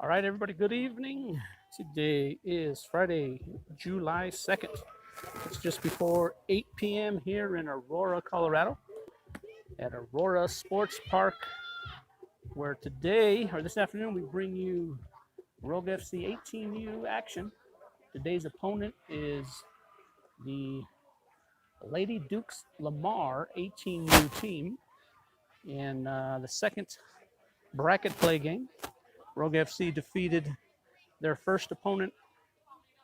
All right, everybody, good evening. Today is Friday, July 2nd. It's just before 8 p.m. here in Aurora, Colorado, at Aurora Sports Park, where today, or this afternoon, we bring you Rogue FC 18U action. Today's opponent is the Lady Dukes Lamar 18U team in the second bracket play game. Rogue FC defeated their first opponent,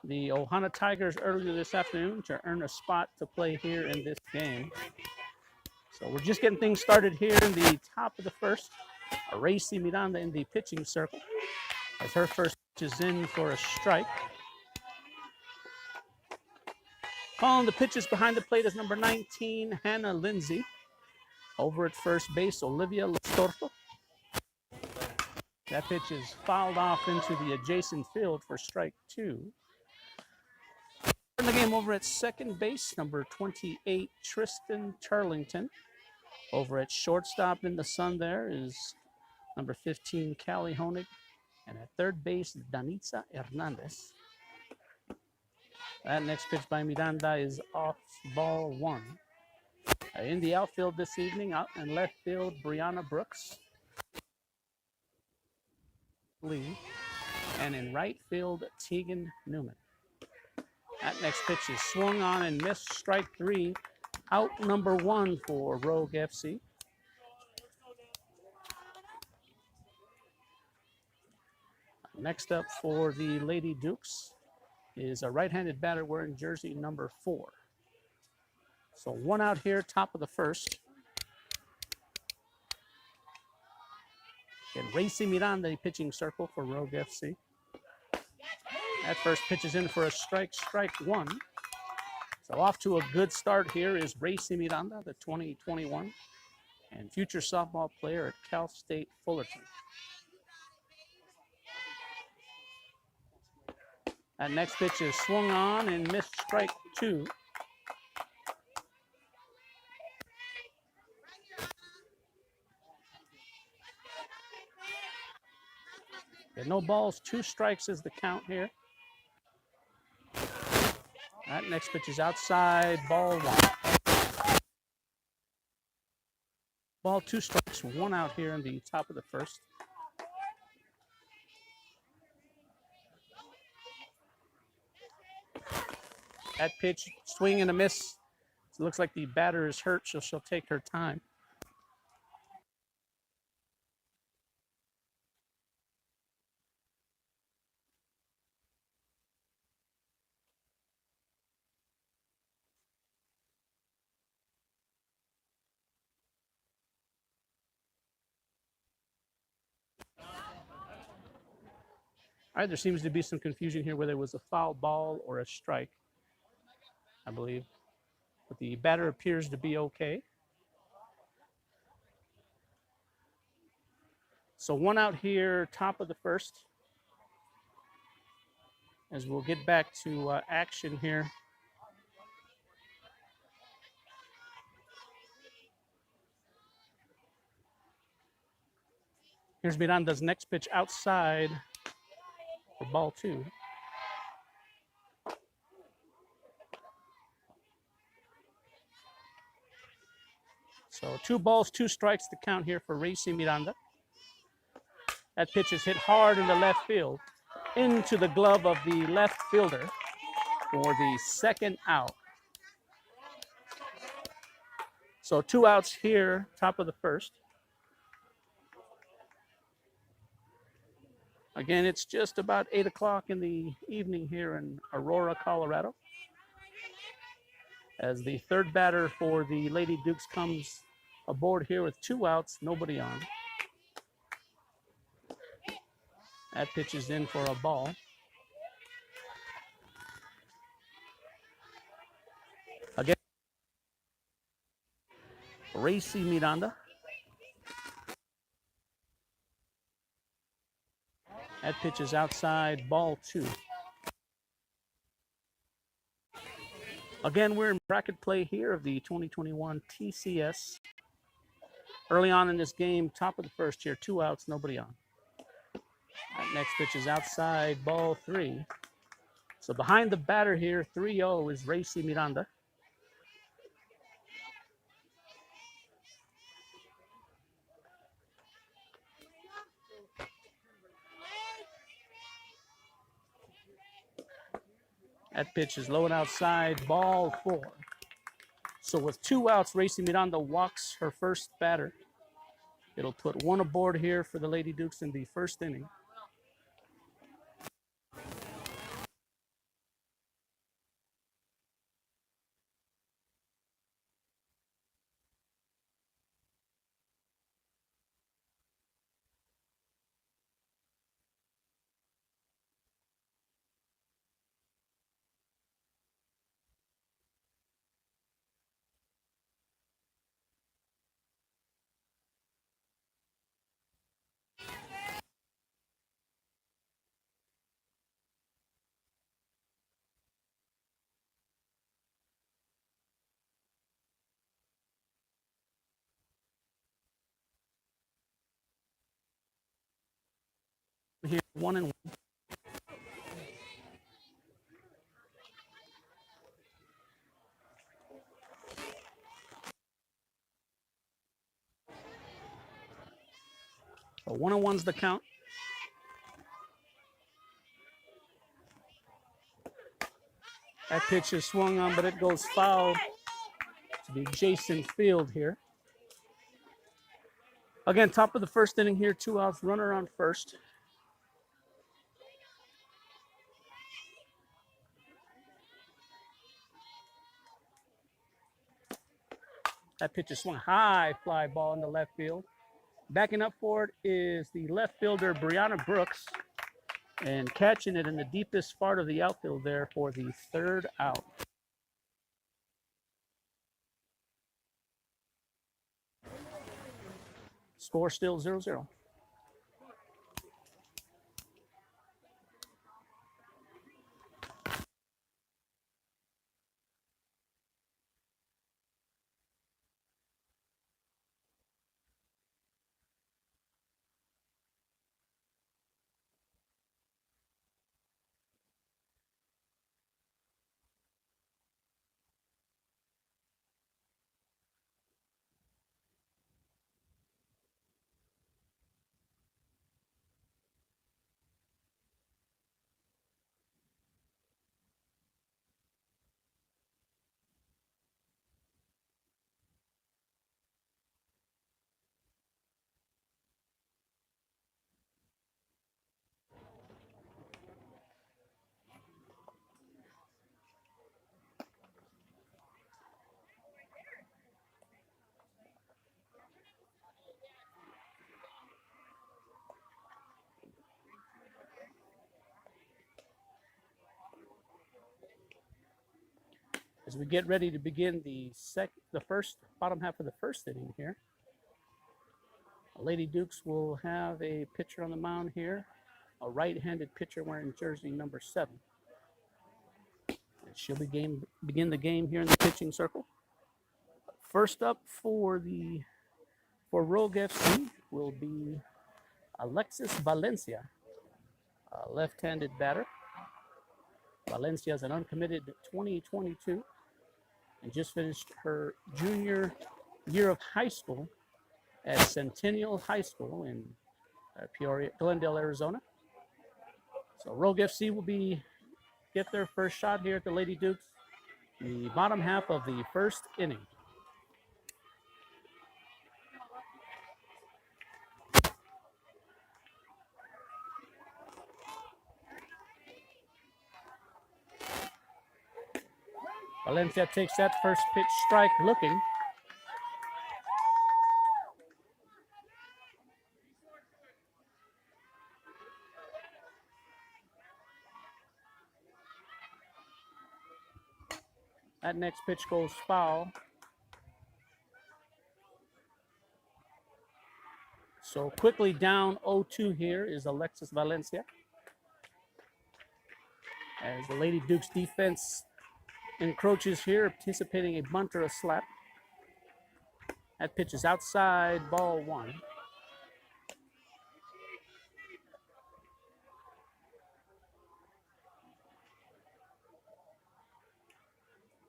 the Ohana Tigers, earlier this afternoon to earn a spot to play here in this game. So we're just getting things started here in the top of the first. Aracy Miranda in the pitching circle as her first pitch is in for a strike. Calling the pitches behind the plate is number 19, Hannah Lindsay. Over at first base, Olivia Lastorto. That pitch is fouled off into the adjacent field for strike two. In the game over at second base, number 28, Tristan Turlington. Over at shortstop in the sun there is number 15, Callie Honig. And at third base, Danitza Hernandez. That next pitch by Miranda is off, ball one. In the outfield this evening, out in left field, Brianna Brooks. Lee. And in right field, Tegan Newman. That next pitch is swung on and missed, strike three. Out number one for Rogue FC. Next up for the Lady Dukes is a right-handed batter wearing jersey number 4. So one out here, top of the first. And Racy Miranda, the pitching circle for Rogue FC. That first pitch is in for a strike, strike one. So off to a good start here is Racy Miranda, the 2021 and future softball player at Cal State Fullerton. That next pitch is swung on and missed, strike two. And no balls, 2 strikes is the count here. That next pitch is outside, ball one. Ball, 2 strikes, 1 out here in the top of the first. That pitch, swing and a miss. It looks like the batter is hurt, so she'll take her time. All right, there seems to be some confusion here whether it was a foul ball or a strike, I believe. But the batter appears to be okay. So 1 out here, top of the first. As we'll get back to action here. Here's Miranda's next pitch outside for ball 2. So 2 balls, 2 strikes to count here for Racy Miranda. That pitch is hit hard in the left field, into the glove of the left fielder for the second out. So 2 outs here, top of the first. Again, it's just about 8 o'clock in the evening here in Aurora, Colorado, as the third batter for the Lady Dukes comes aboard here with 2 outs, nobody on. That pitch is in for a ball. Again, Racy Miranda. That pitch is outside, ball 2. Again, we're in bracket play here of the 2021 TCS. Early on in this game, top of the first here, 2 outs, nobody on. That next pitch is outside, ball 3. So behind the batter here, 3-0 is Racy Miranda. That pitch is low and outside, ball 4. So with 2 outs, Racy Miranda walks her first batter. It'll put 1 aboard here for the Lady Dukes in the first inning. Here, 1-1. So 1-1's the count. That pitch is swung on, but it goes foul to be Jason Field here. Again, top of the first inning here, 2 outs, runner on first. That pitch is swung high, fly ball in the left field. Backing up for it is the left fielder, Brianna Brooks, and catching it in the deepest part of the outfield there for the 3rd out. Score still 0-0. As we get ready to begin the bottom half of the first inning here, Lady Dukes will have a pitcher on the mound here, a right-handed pitcher wearing jersey number 7. And she'll begin the game here in the pitching circle. First up for Rogue FC will be Alexis Valencia, a left-handed batter. Valencia is an uncommitted 2022 and just finished her junior year of high school at Centennial High School in Peoria, Glendale, Arizona. So Rogue FC will get their first shot here at the Lady Dukes in the bottom half of the first inning. Valencia takes that first pitch strike looking. That next pitch goes foul. So quickly down 0-2 here is Alexis Valencia. As the Lady Dukes defense encroaches here, anticipating a bunt or a slap. That pitch is outside, ball 1.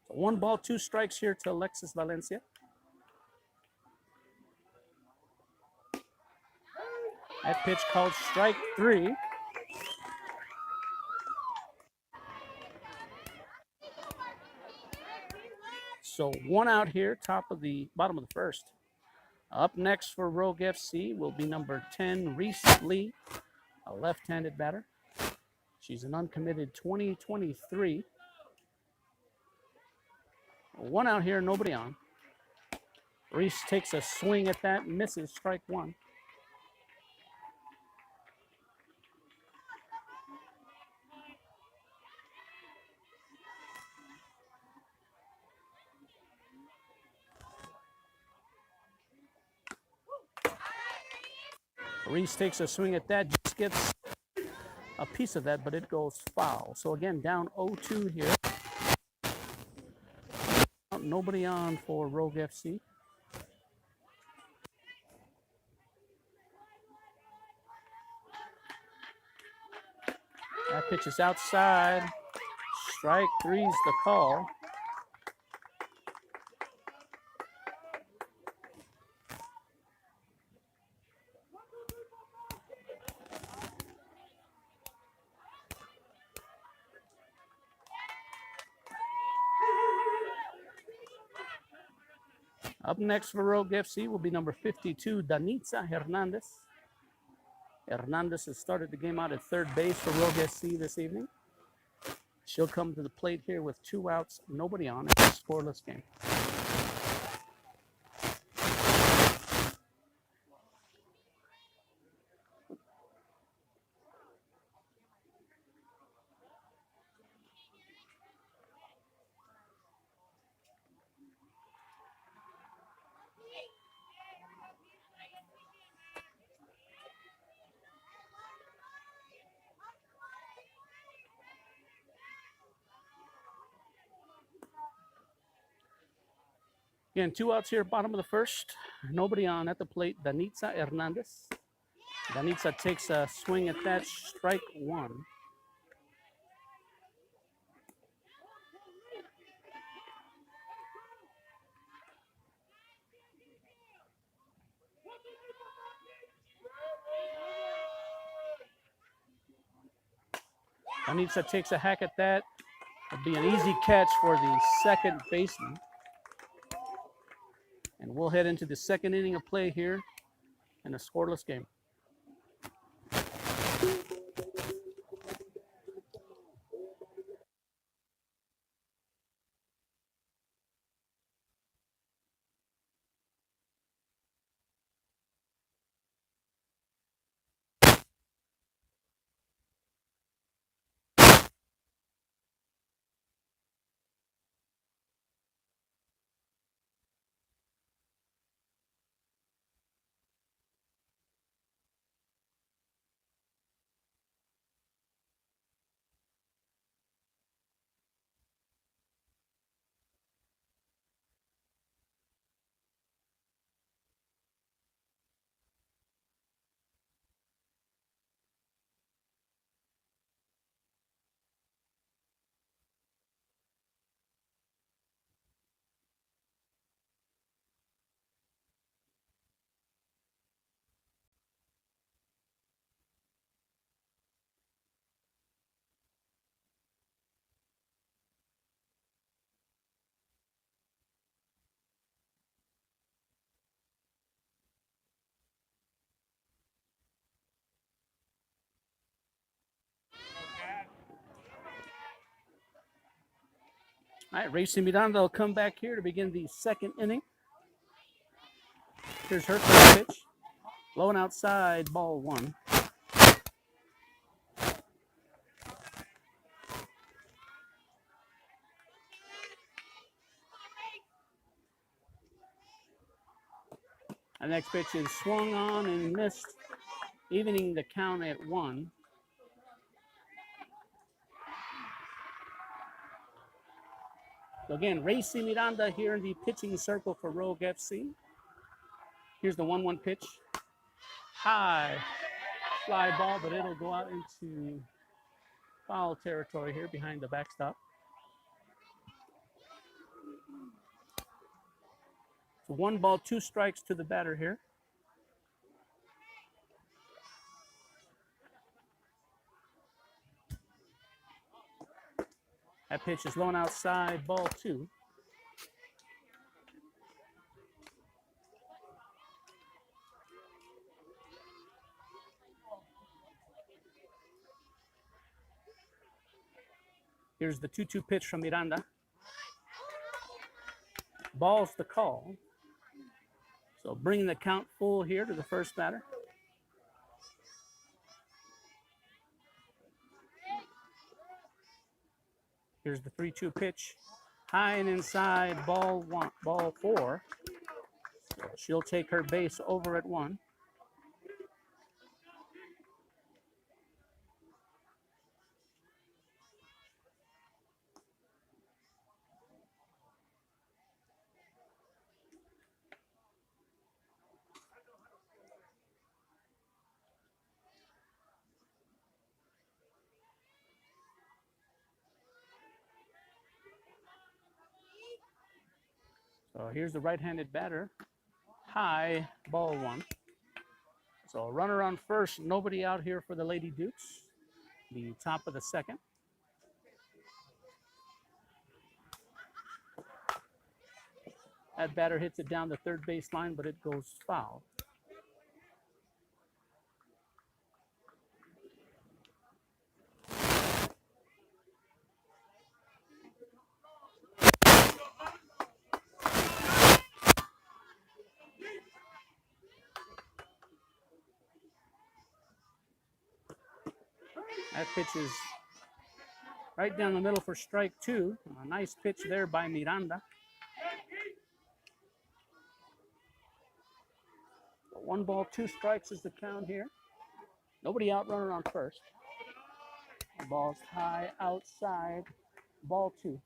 So 1 ball, 2 strikes here to Alexis Valencia. That pitch called strike 3. So 1 out here, bottom of the first. Up next for Rogue FC will be number 10, Reese Lee, a left-handed batter. She's an uncommitted 2023. 1 out here, nobody on. Reese takes a swing at that, misses, strike 1. Reese takes a swing at that, just gets a piece of that, but it goes foul. So again, down 0-2 here. Nobody on for Rogue FC. That pitch is outside. Strike 3's the call. Up next for Rogue FC will be number 52, Danitza Hernandez. Hernandez has started the game out at third base for Rogue FC this evening. She'll come to the plate here with 2 outs, nobody on. It's a scoreless game. Again, 2 outs here, bottom of the first. Nobody on at the plate, Danitza Hernandez. Danitza takes a swing at that, strike 1. Danitza takes a hack at that. It'll be an easy catch for the second baseman. And we'll head into the second inning of play here in a scoreless game. All right, Racing Miranda will come back here to begin the second inning. Here's her first pitch. Low and outside, ball 1. The next pitch is swung on and missed, evening the count at 1. So again, Racing Miranda here in the pitching circle for Rogue FC. Here's the 1-1 pitch. High fly ball, but it'll go out into foul territory here behind the backstop. So 1 ball, 2 strikes to the batter here. That pitch is low and outside, ball 2. Here's the 2-2 pitch from Miranda. Ball's the call. So bringing the count full here to the first batter. Here's the 3-2 pitch. High and inside, ball 4. So she'll take her base over at 1. So here's the right-handed batter. High, ball 1. So a runner on first, nobody out here for the Lady Dukes. The top of the second. That batter hits it down the third base line, but it goes foul. That pitch is right down the middle for strike 2. A nice pitch there by Miranda. 1 ball, 2 strikes is the count here. Nobody out, runner on first. The ball's high outside, ball 2.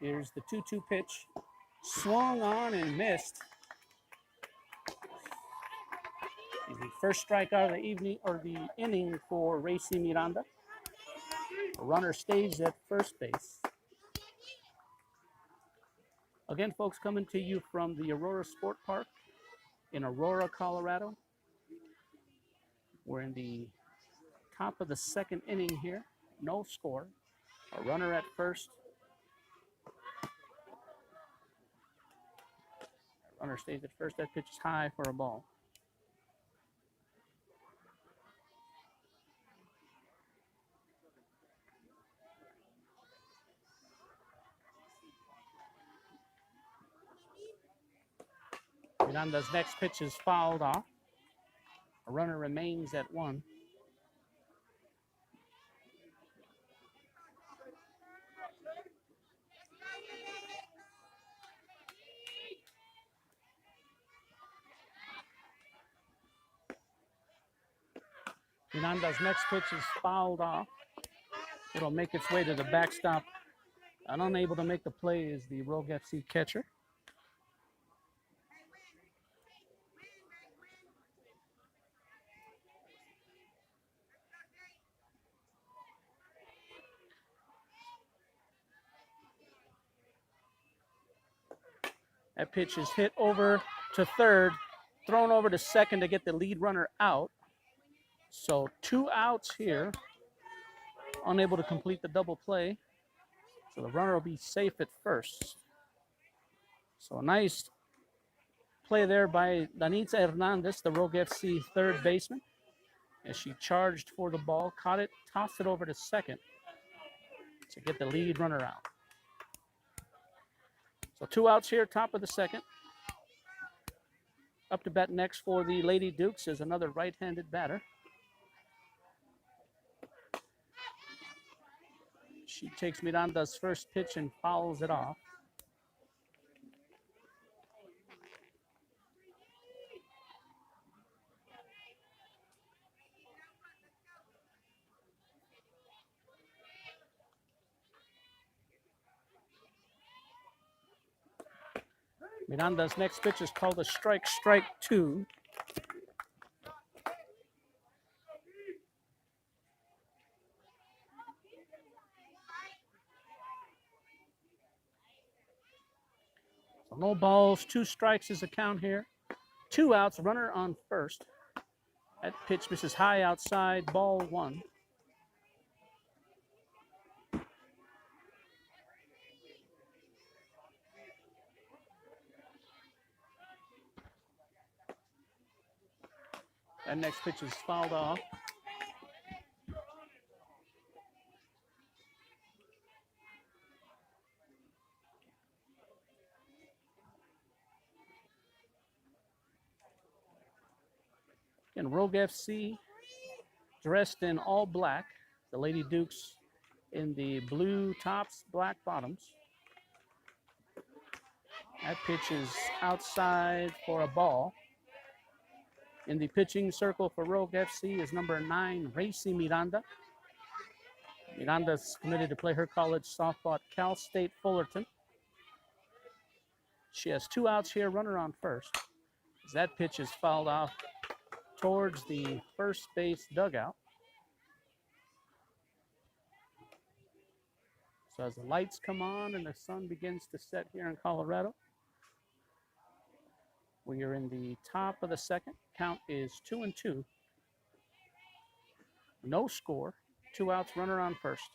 Here's the 2-2 pitch. Swung on and missed. The first strikeout of the evening or the inning for Racy Miranda. A runner stays at first base. Again, folks, coming to you from the Aurora Sport Park in Aurora, Colorado. We're in the top of the second inning here. No score. A runner at first. Runner stays at first. That pitch is high for a ball. Miranda's next pitch is fouled off. A runner remains at 1. Miranda's next pitch is fouled off. It'll make its way to the backstop. And unable to make the play is the Rogue FC catcher. That pitch is hit over to third, thrown over to second to get the lead runner out. So 2 outs here, unable to complete the double play. So the runner will be safe at first. So a nice play there by Danitza Hernandez, the Rogue FC third baseman, as she charged for the ball, caught it, tossed it over to second to get the lead runner out. So 2 outs here, top of the second. Up to bat next for the Lady Dukes is another right-handed batter. She takes Miranda's first pitch and fouls it off. Miranda's next pitch is called a strike 2. So no balls, 2 strikes is the count here. 2 outs, runner on first. That pitch misses high outside, ball 1. That next pitch is fouled off. And Rogue FC dressed in all black. The Lady Dukes in the blue tops, black bottoms. That pitch is outside for a ball. In the pitching circle for Rogue FC is number 9, Racy Miranda. Miranda's committed to play her college softball at Cal State Fullerton. She has 2 outs here, runner on first. As that pitch is fouled off towards the first base dugout. So as the lights come on and the sun begins to set here in Colorado, we are in the top of the second. Count is 2-2. No score. 2 outs, runner on first.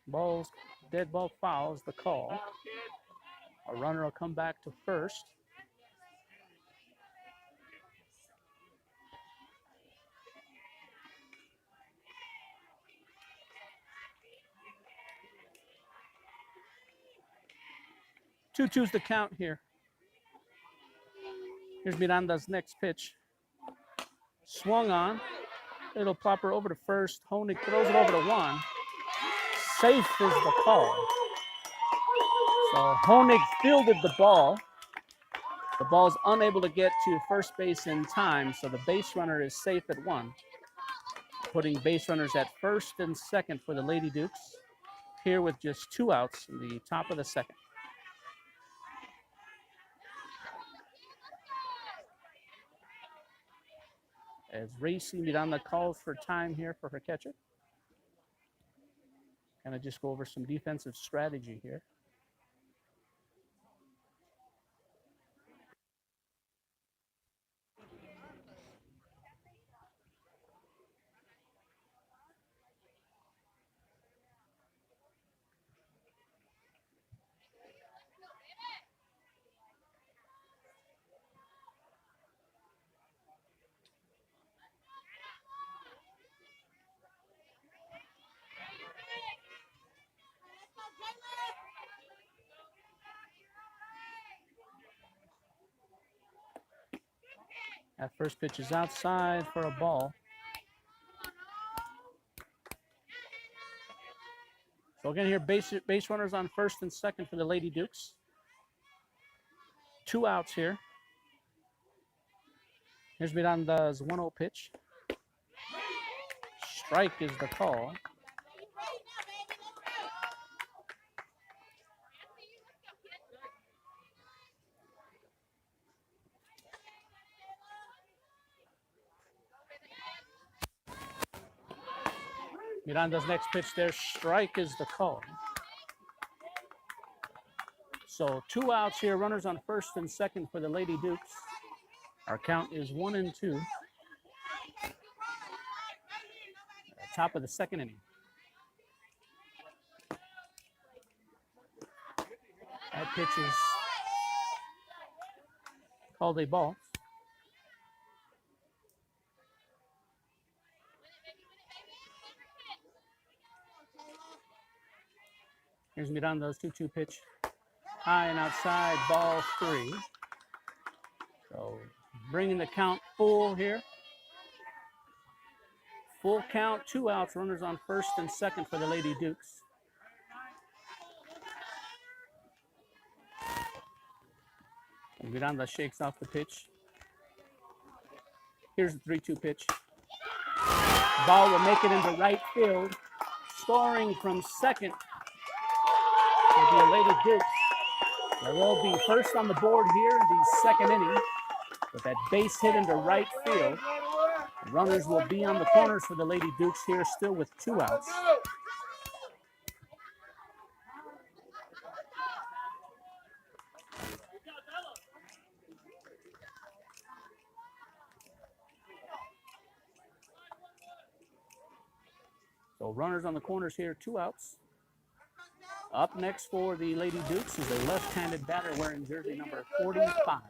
Balls, dead ball foul is the call. A runner will come back to first. Two-two's the count here. Here's Miranda's next pitch. Swung on. It'll pop her over to first. Honig throws it over to 1. Safe is the call. So Honig fielded the ball. The ball's unable to get to first base in time, so the base runner is safe at 1. Putting base runners at first and second for the Lady Dukes. Here with just 2 outs in the top of the second. As Racy Miranda calls for time here for her catcher. Kind of just go over some defensive strategy here. That first pitch is outside for a ball. So again here, base runners on first and second for the Lady Dukes. 2 outs here. Here's Miranda's 1-0 pitch. Strike is the call. Miranda's next pitch there, strike is the call. So 2 outs here, runners on first and second for the Lady Dukes. Our count is 1-2. Top of the second inning. That pitch is called a ball. Here's Miranda's 2-2 pitch. High and outside, ball 3. So bringing the count full here. Full count, 2 outs, runners on first and second for the Lady Dukes. And Miranda shakes off the pitch. Here's the 3-2 pitch. Ball will make it into right field. Scoring from second for the Lady Dukes. They will be first on the board here in the second inning with that base hit into right field. Runners will be on the corners for the Lady Dukes here still with 2 outs. So runners on the corners here, 2 outs. Up next for the Lady Dukes is a left-handed batter wearing jersey number 45.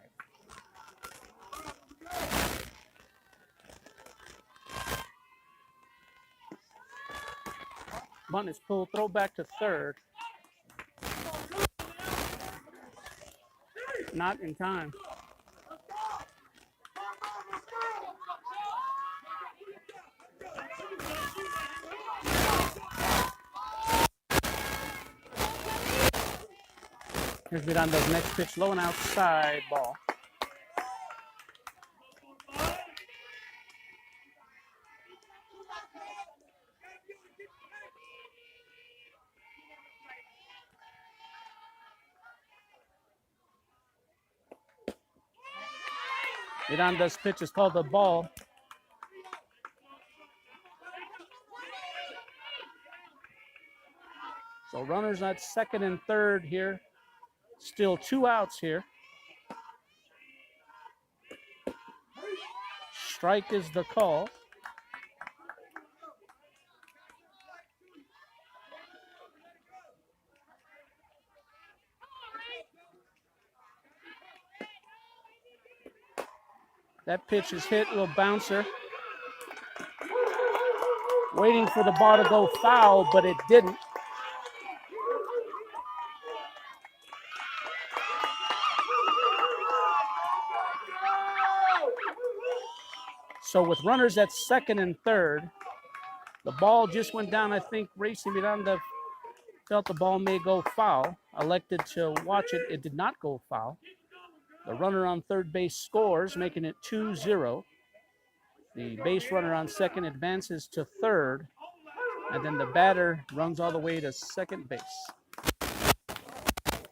Bunt is pulled, throw back to third. Not in time. Here's Miranda's next pitch, low and outside ball. Miranda's pitch is called the ball. So runners at second and third here. Still 2 outs here. Strike is the call. That pitch is hit, little bouncer. Waiting for the ball to go foul, but it didn't. So with runners at second and third, the ball just went down. I think Racy Miranda felt the ball may go foul. Elected to watch it. It did not go foul. The runner on third base scores, making it 2-0. The base runner on second advances to third, and then the batter runs all the way to second base.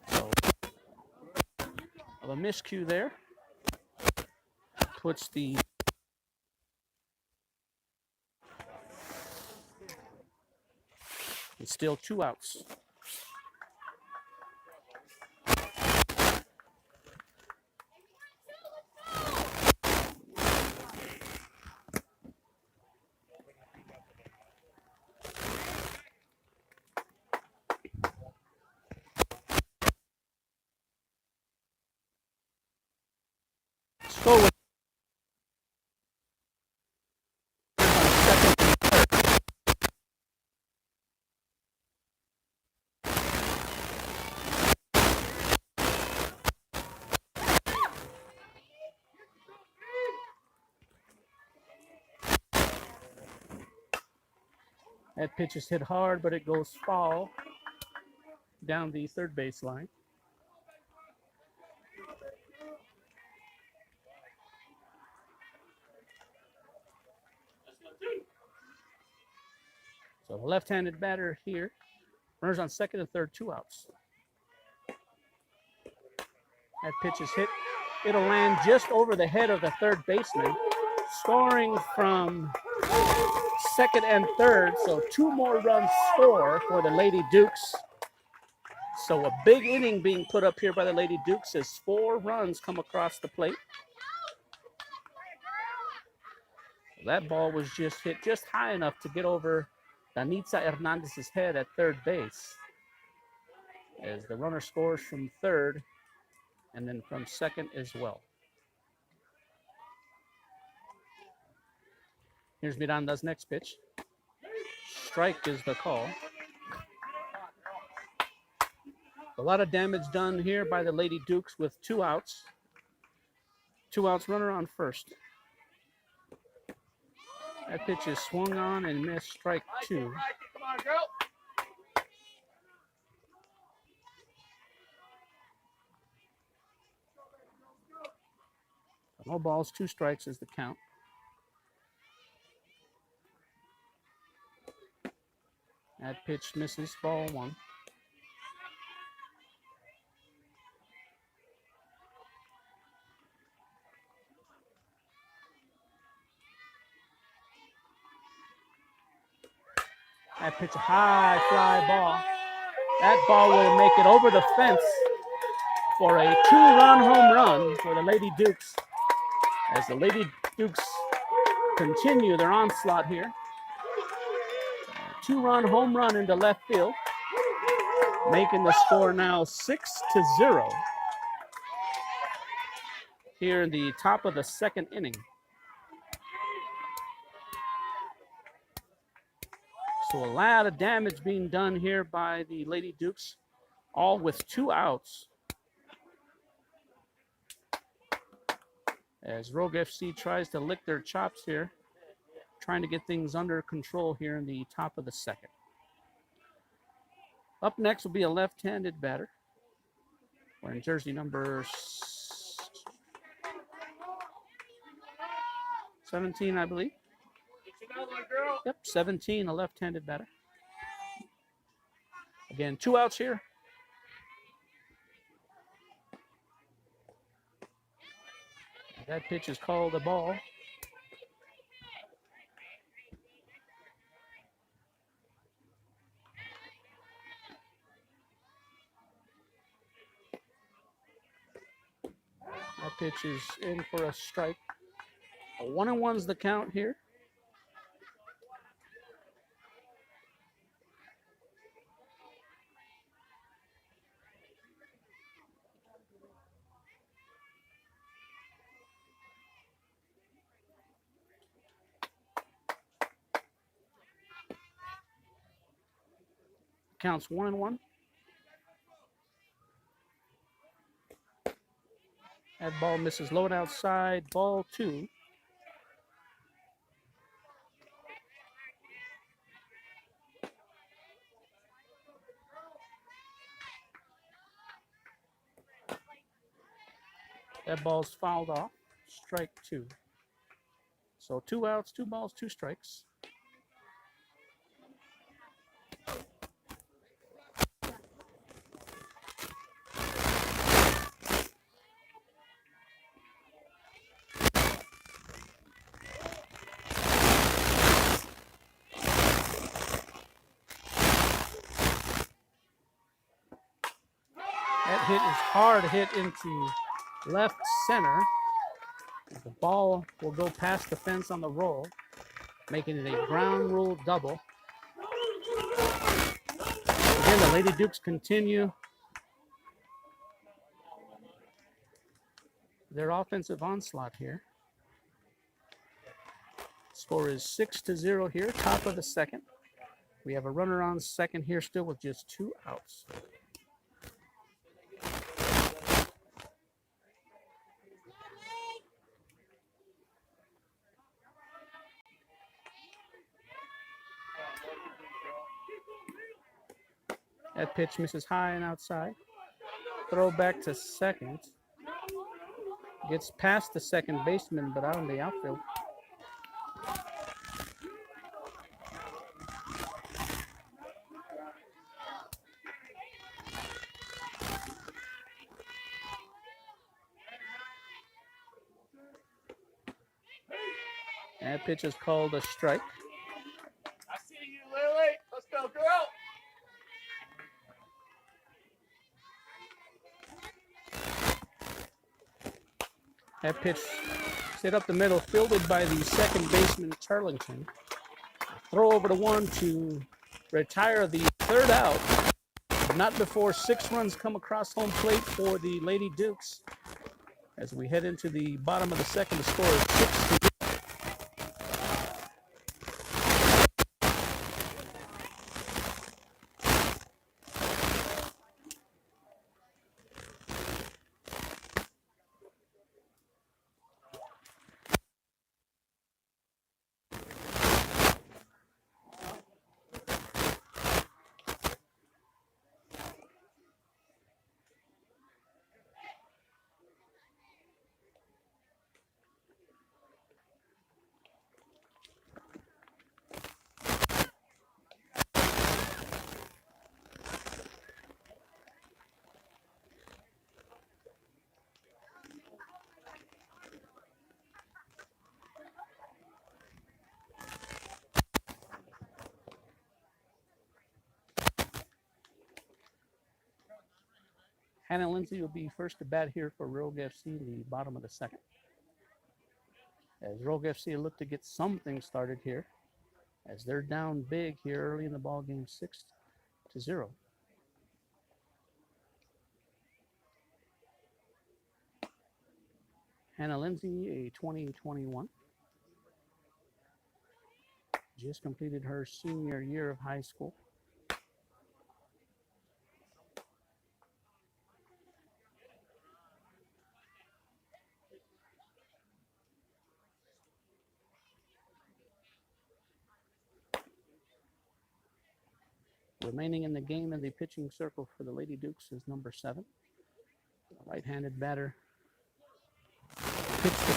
So, a miscue there. Puts the it's still 2 outs. Let's go with that pitch is hit hard, but it goes foul down the third base line. So the left-handed batter here. Runners on second and third, 2 outs. That pitch is hit. It'll land just over the head of the third baseman. Scoring from second and third, so 2 more runs score for the Lady Dukes. So a big inning being put up here by the Lady Dukes as 4 runs come across the plate. That ball was just hit just high enough to get over Danitza Hernandez's head at third base. As the runner scores from third and then from second as well. Here's Miranda's next pitch. Strike is the call. A lot of damage done here by the Lady Dukes with 2 outs. 2 outs, runner on first. That pitch is swung on and missed, strike 2. Come on, girl. No balls, 2 strikes is the count. That pitch misses, ball 1. That pitch, a high fly ball. That ball will make it over the fence for a 2-run home run for the Lady Dukes. As the Lady Dukes continue their onslaught here. two-run home run into left field, making the score now 6-0 here in the top of the second inning. So a lot of damage being done here by the Lady Dukes, all with 2 outs. As Rogue FC tries to lick their chops here, trying to get things under control here in the top of the second. Up next will be a left-handed batter, wearing jersey number 17, I believe. Yep, 17, a left-handed batter. Again, 2 outs here. That pitch is called a ball. That pitch is in for a strike. A 1-1's the count here. Counts 1-1. That ball misses low and outside. Ball 2. That ball's fouled off. Strike 2. So 2 outs, 2 balls, 2 strikes. That hit is hard hit into left center. The ball will go past the fence on the roll, making it a ground rule double. Again, the Lady Dukes continue their offensive onslaught here. Score is 6-0 here, top of the second. We have a runner on second here still with just 2 outs. That pitch misses high and outside. Throw back to second. Gets past the second baseman, but out in the outfield. That pitch is called a strike. I see you, Lily. Let's go, girl. That pitch hit up the middle, fielded by the second baseman, Charlington. Throw over to 1 to retire the 3rd out. Not before 6 runs come across home plate for the Lady Dukes. As we head into the bottom of the second, the score is 6-0. Hannah Lindsay will be first to bat here for Rogue FC in the bottom of the second. As Rogue FC look to get something started here as they're down big here early in the ball game, 6-0. Hannah Lindsay, a 2021, just completed her senior year of high school. Remaining in the game in the pitching circle for the Lady Dukes is number 7, a right-handed batter. Pitched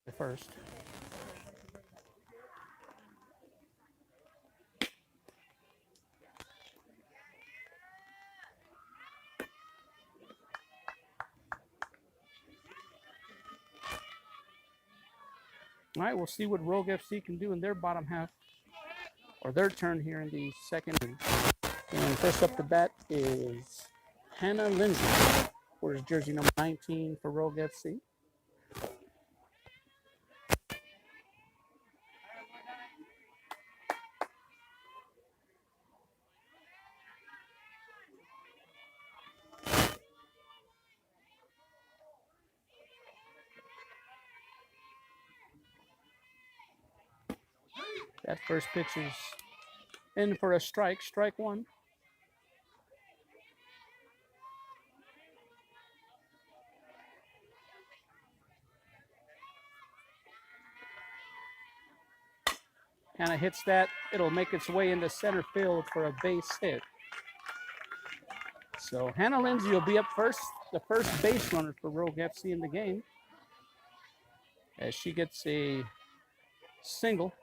the first. All right, we'll see what Rogue FC can do in their bottom half, or their turn here in the second inning. And first up to bat is Hannah Lindsay, wears jersey number 19 for Rogue FC. That first pitch is in for a strike, strike one. Hannah hits that. It'll make its way into center field for a base hit. So Hannah Lindsay will be up first, the first base runner for Rogue FC in the game, as she gets a single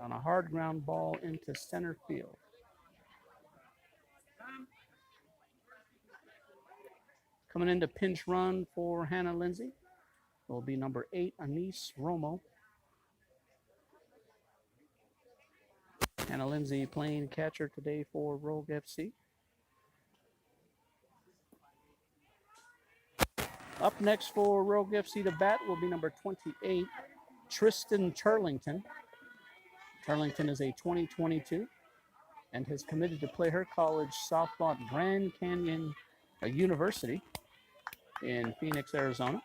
on a hard ground ball into center field. Coming in to pinch run for Hannah Lindsay will be number 8, Anise Romo. Hannah Lindsay playing catcher today for Rogue FC. Up next for Rogue FC to bat will be number 28, Tristan Turlington. Turlington is a 2022 and has committed to play her college softball at Grand Canyon University in Phoenix, Arizona.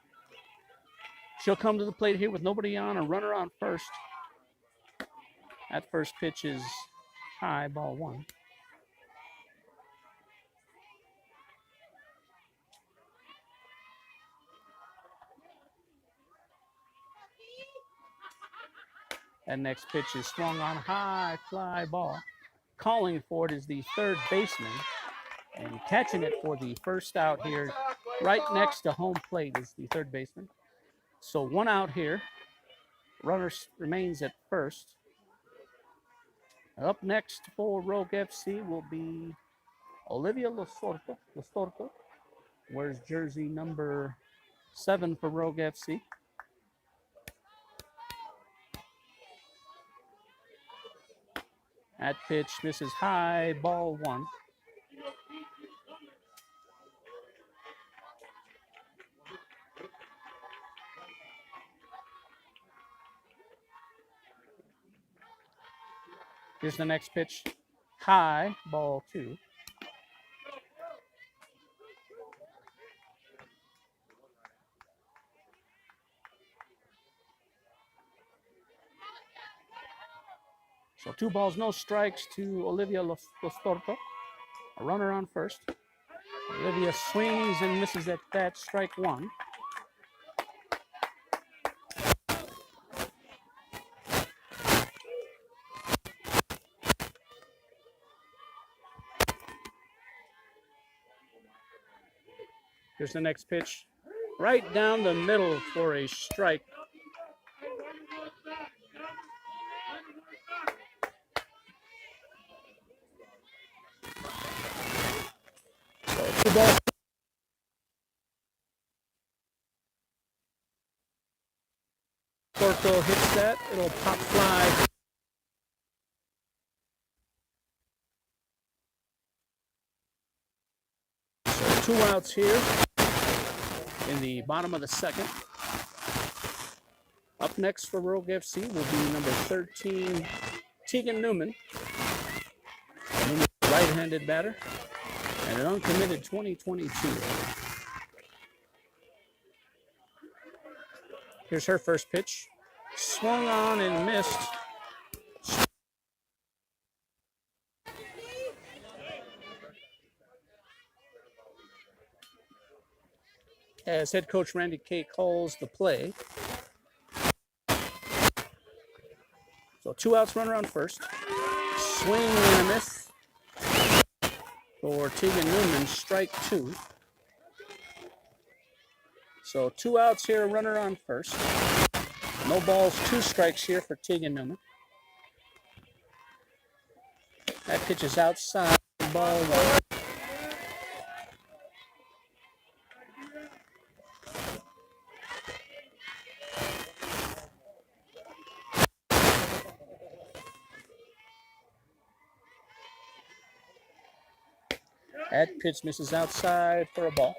She'll come to the plate here with nobody on, a runner on first. That first pitch is high, ball one. That next pitch is swung on, high, fly ball. Calling for it is the third baseman, and catching it for the first out here, right next to home plate, is the third baseman. So one out here. Runner remains at first. Up next for Rogue FC will be Olivia Lastorto, wears jersey number 7 for Rogue FC. That pitch misses high, ball one. Here's the next pitch, high, ball two. So 2 balls, no strikes to Olivia Lastorto. A runner on first. Olivia swings and misses at that, strike one. Here's the next pitch, right down the middle for a strike. So 2 balls. Porto hits that, it'll pop fly. So 2 outs here in the bottom of the second. Up next for Rogue FC will be number 13, Tegan Newman. Newman, right-handed batter, and an uncommitted 2022. Here's her first pitch. Swung on and missed. As head coach Randy Kay calls the play. So 2 outs, runner on first. Swing and a miss for Tegan Newman, strike 2. So 2 outs here, runner on first. No balls, 2 strikes here for Tegan Newman. That pitch is outside, ball 1. That pitch misses outside for a ball.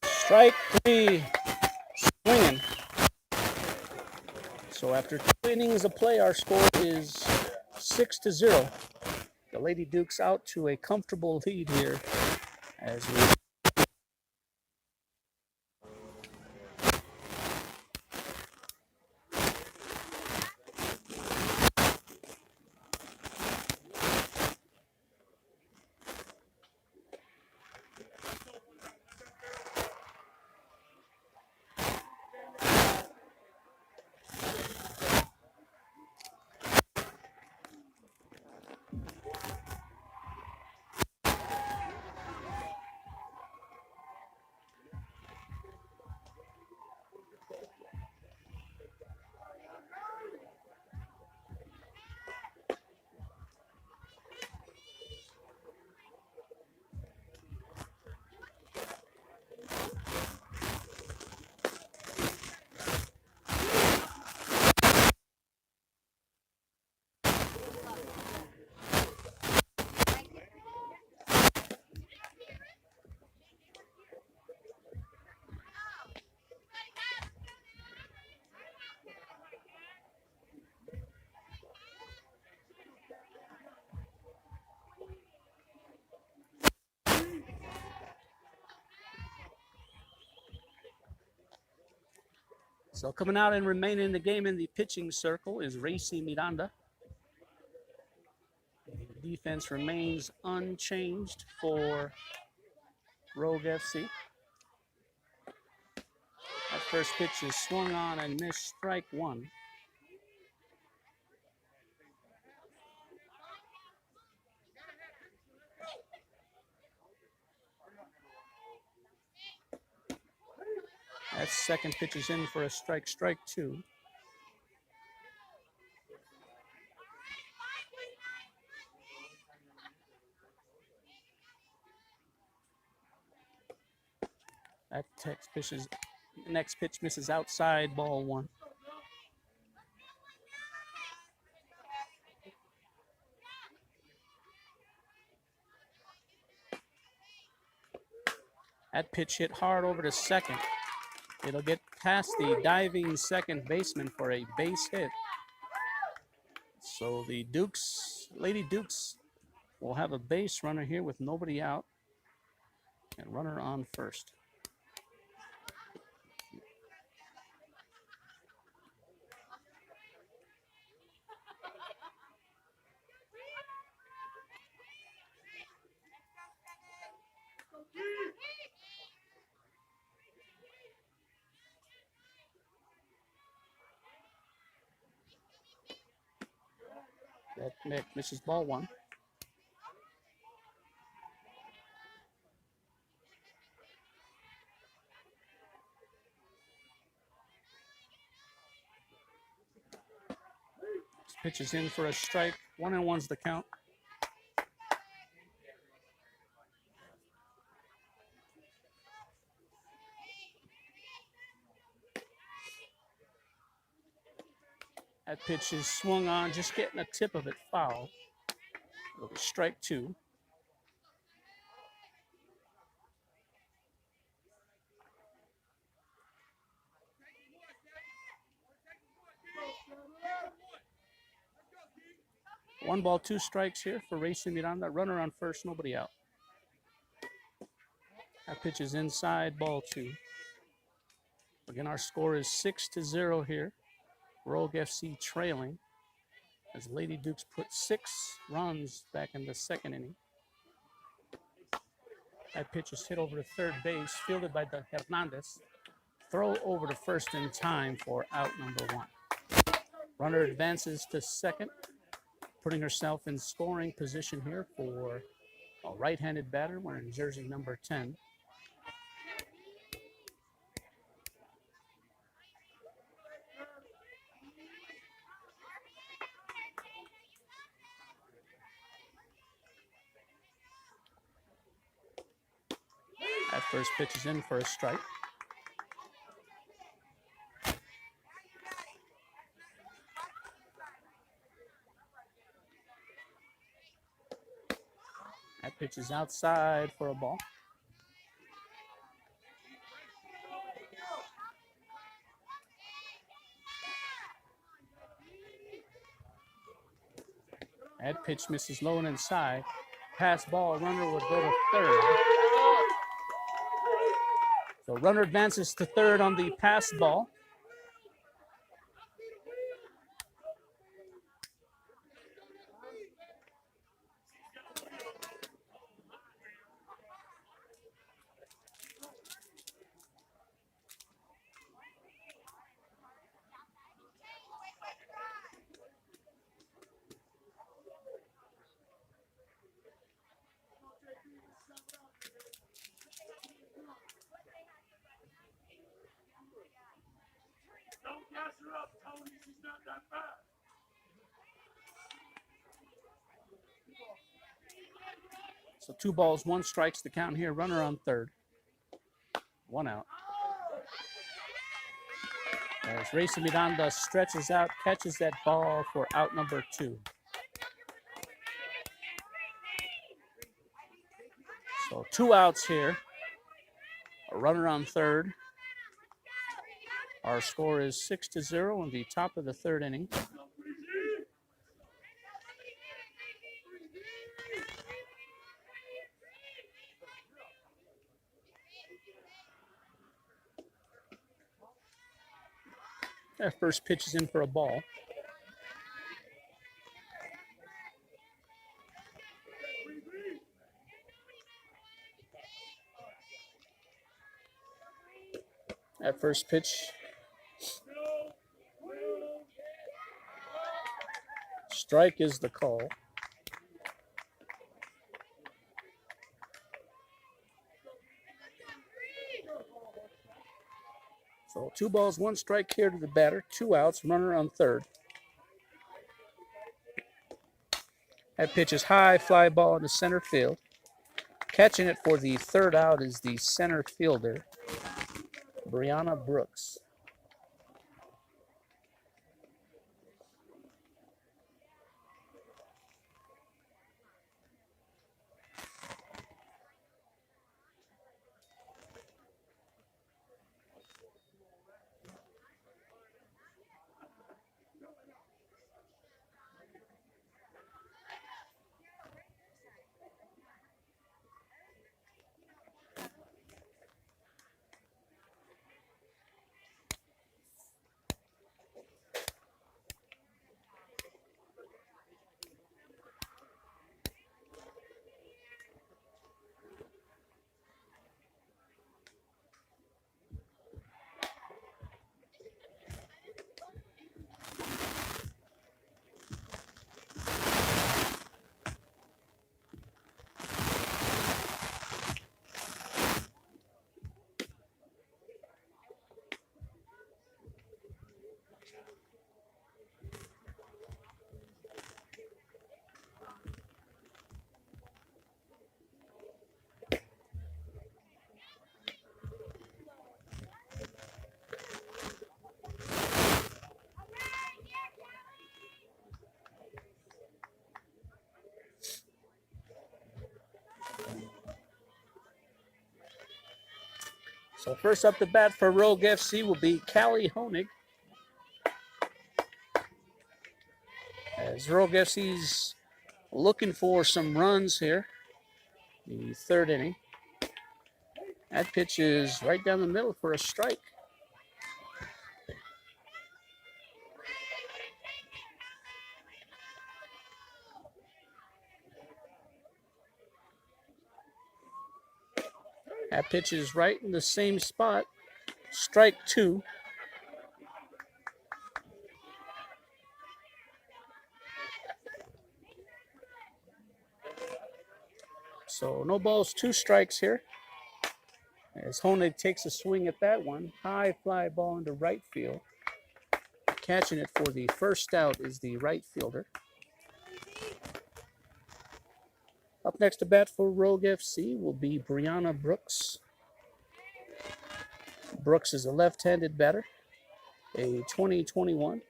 Strike 3, swinging. So after 2 innings of play, our score is 6-0. The Lady Dukes out to a comfortable lead here as we So coming out and remaining in the game in the pitching circle is Racy Miranda. The defense remains unchanged for Rogue FC. That first pitch is swung on and missed, strike 1. That second pitch is in for a strike, strike 2. That next pitch misses outside, ball 1. That pitch hit hard over to second. It'll get past the diving second baseman for a base hit. So the Lady Dukes will have a base runner here with nobody out and runner on first. That misses, ball 1. This pitch is in for a strike. 1-1's the count. That pitch is swung on, just getting a tip of it foul. It'll be strike 2. One ball, 2 strikes here for Racing Miranda. Runner on first, nobody out. That pitch is inside, ball 2. Again, our score is 6-0 here. Rogue FC trailing as Lady Dukes put 6 runs back in the second inning. That pitch is hit over to third base, fielded by the Hernandez. Throw over to first in time for out number 1. Runner advances to second, putting herself in scoring position here for a right-handed batter wearing jersey number 10. That first pitch is in for a strike. That pitch is outside for a ball. That pitch misses low and inside. Pass ball, runner would go to third. So runner advances to third on the pass ball. Don't gas her up, Tony. She's not that bad. So 2 balls, 1 strikes the count here. Runner on third. 1 out. As Racing Miranda stretches out, catches that ball for out number 2. So 2 outs here. A runner on third. Our score is 6-0 in the top of the third inning. That first pitch is in for a ball. That first pitch. Strike is the call. So 2 balls, 1 strike here to the batter. 2 outs, runner on third. That pitch is high, fly ball into center field. Catching it for the third out is the center fielder, Brianna Brooks. So first up to bat for Rogue FC will be Callie Honig. As Rogue FC's looking for some runs here, the third inning. That pitch is right down the middle for a strike. That pitch is right in the same spot. Strike two. So no balls, two strikes here. As Honig takes a swing at that one. High fly ball into right field. Catching it for the first out is the right fielder. Up next to bat for Rogue FC will be Brianna Brooks. Brooks is a left-handed batter, a 2021.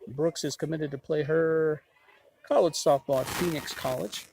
Brooks is committed to play her college softball at Phoenix College.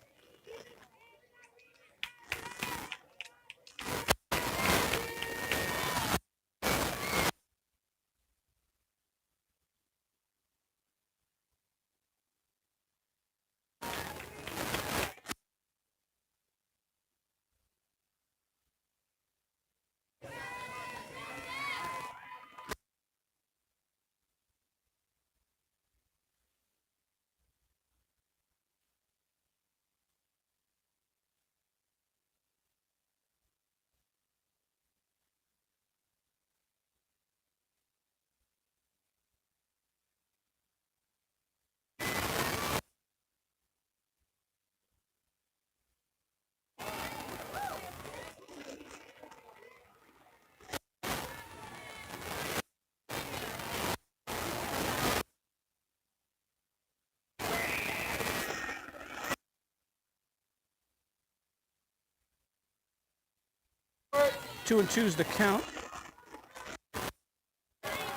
Two and two's the count.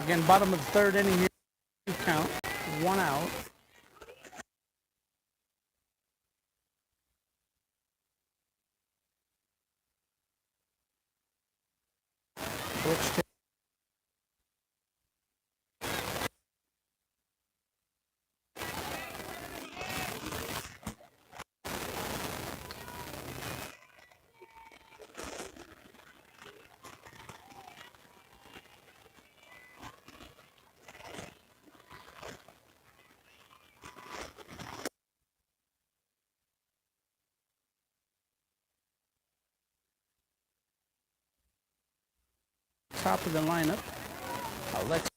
Again, bottom of the third inning here. Count, one out. Brooks top of the lineup. Alexa.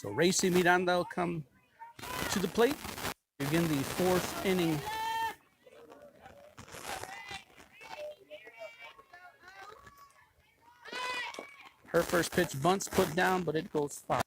So Racy Miranda will come to the plate. Begin the fourth inning. Her first pitch bunts put down, but it goes foul.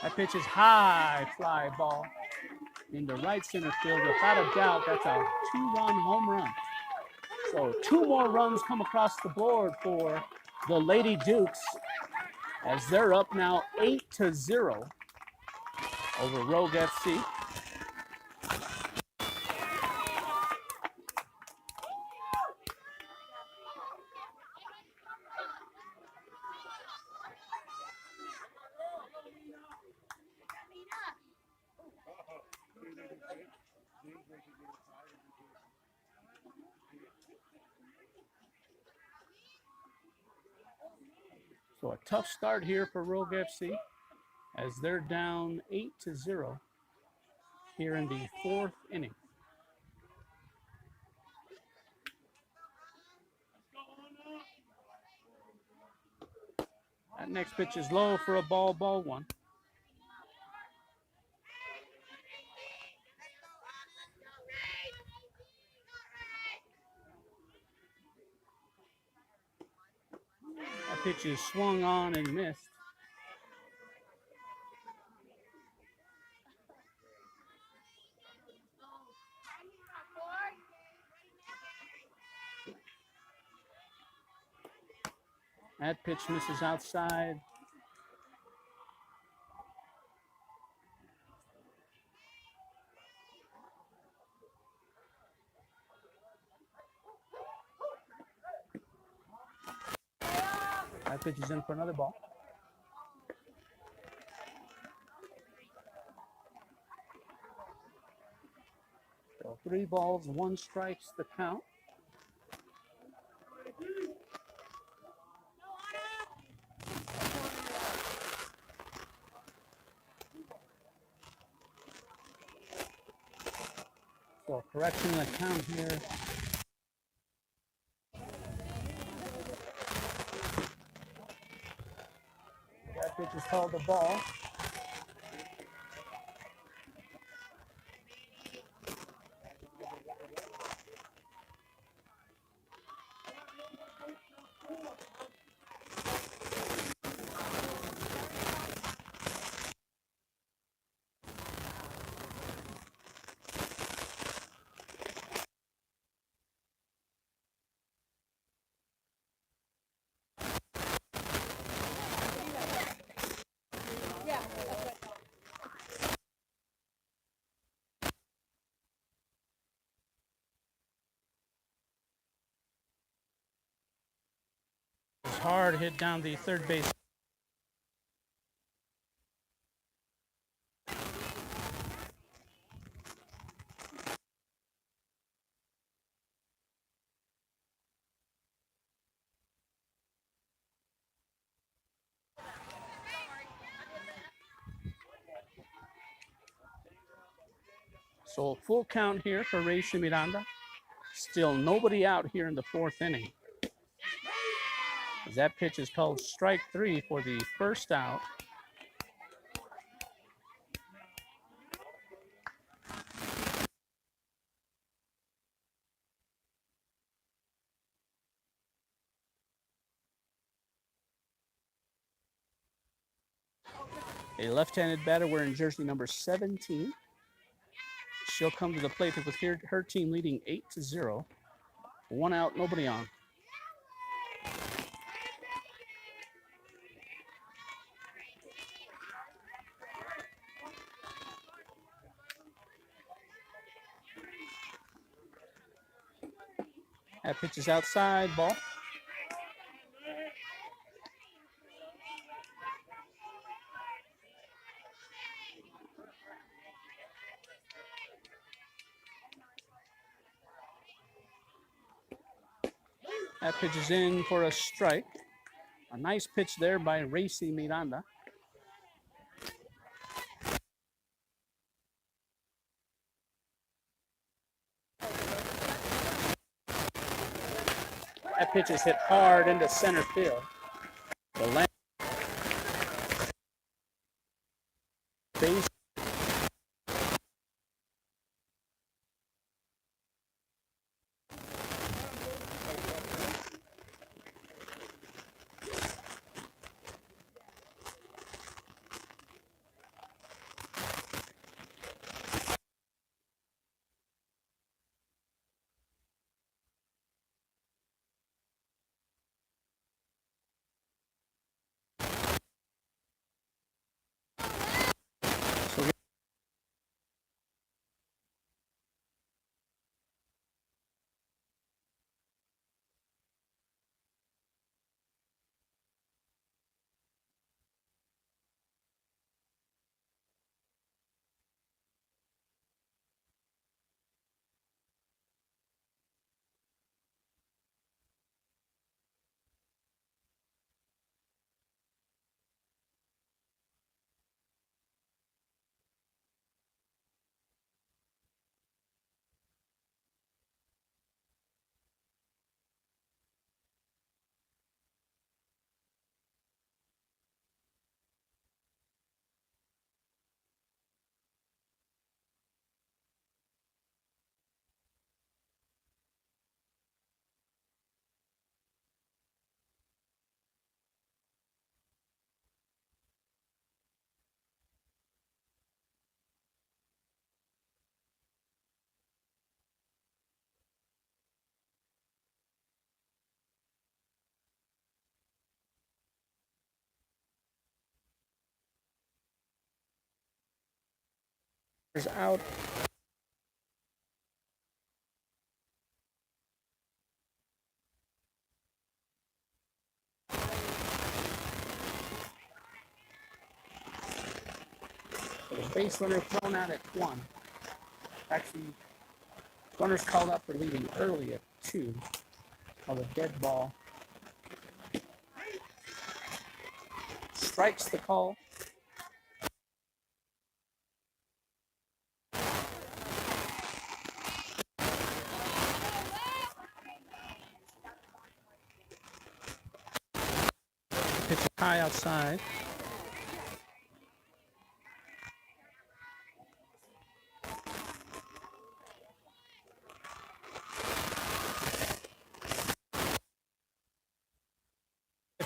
That pitch is high, fly ball into right center field. Without a doubt, that's a 2-run home run. So 2 more runs come across the board for the Lady Dukes as they're up now 8-0 over Rogue FC. So a tough start here for Rogue FC as they're down 8-0 here in the 4th inning. That next pitch is low for a ball 1. That pitch is swung on and missed. That pitch misses outside. That pitch is in for another ball. So 3 balls, 1 strike's the count. So correction the count here. That pitch is called the ball. Hard hit down the third base. So full count here for Racy Miranda. Still nobody out here in the fourth inning. That pitch is called strike three for the first out. A left-handed batter wearing jersey number 17. She'll come to the plate with her team leading 8-0. One out, nobody on. That pitch is outside, ball. That pitch is in for a strike. A nice pitch there by Racy Miranda. That pitch is hit hard into center field. The land base. Out. The base runner thrown out at 1. Actually, runners called up for leaving early at 2. Called a dead ball. Strikes the call. side.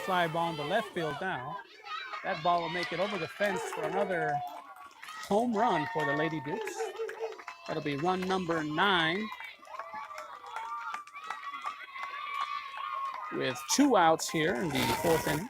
Fly ball in the left field now. That ball will make it over the fence for another home run for the Lady Dukes. That'll be run number 9. With 2 outs here in the 4th inning.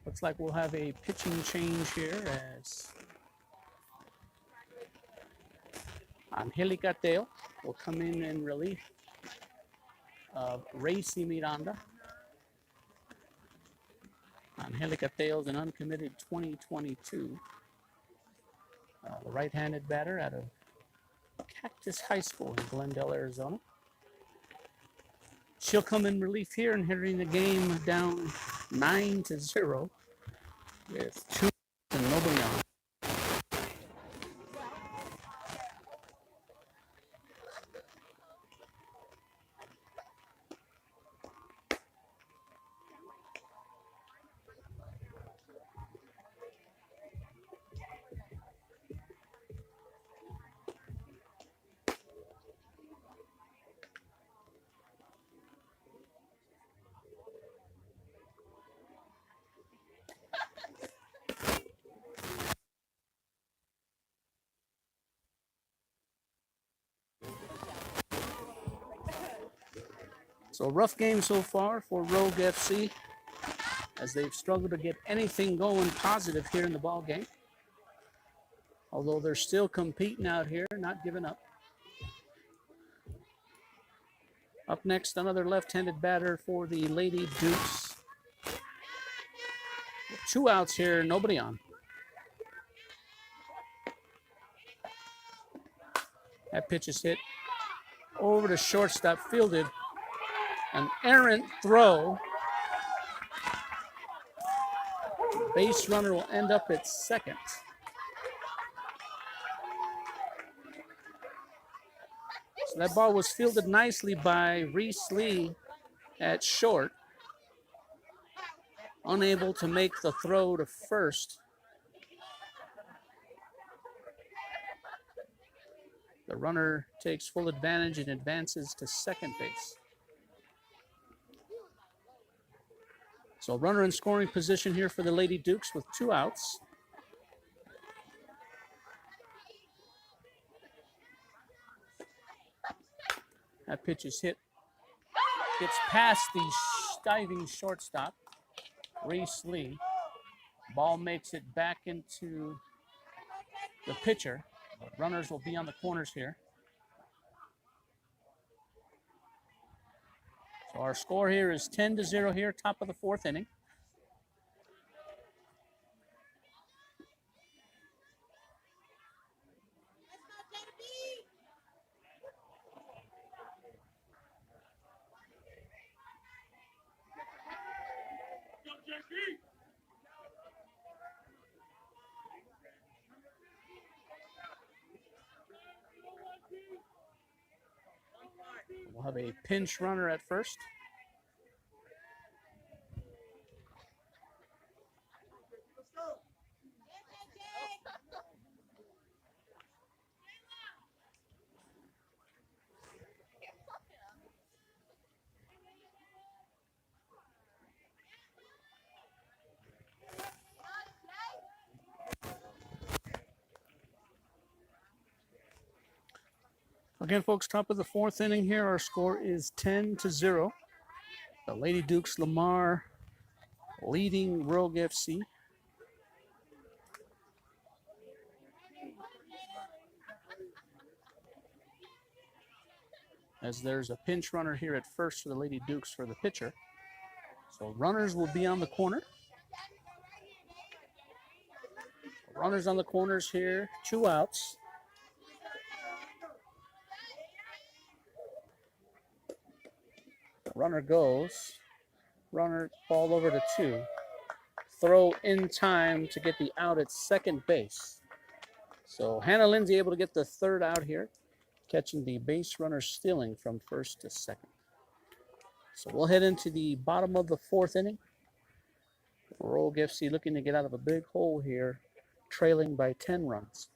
Looks like we'll have a pitching change here as Angelica Teo will come in relief of Racy Miranda. Angelica Teo is an uncommitted 2022. The right-handed batter out of Cactus High School in Glendale, Arizona. She'll come in relief here and entering the game down 9-0 with 2 and nobody on. So rough game so far for Rogue FC as they've struggled to get anything going positive here in the ball game. Although they're still competing out here, not giving up. Up next, another left-handed batter for the Lady Dukes. 2 outs here, nobody on. That pitch is hit over to shortstop, fielded. An errant throw. Base runner will end up at second. So that ball was fielded nicely by Reese Lee at short. Unable to make the throw to first. The runner takes full advantage and advances to second base. So runner in scoring position here for the Lady Dukes with 2 outs. That pitch is hit. Gets past the diving shortstop, Reese Lee. Ball makes it back into the pitcher. Runners will be on the corners here. So our score here is 10-0 here, top of the 4th inning. We'll have a pinch runner at first. Again, folks, top of the 4th inning here. Our score is 10-0. The Lady Dukes Lamar leading Rogue FC. As there's a pinch runner here at first for the Lady Dukes for the pitcher. So runners will be on the corner. Runners on the corners here, 2 outs. Runner goes. Runner ball over to 2. Throw in time to get the out at second base. So Hannah Lindsay able to get the 3rd out here, catching the base runner stealing from 1st to 2nd. So we'll head into the bottom of the 4th inning. Rogue FC looking to get out of a big hole here, trailing by 10 runs.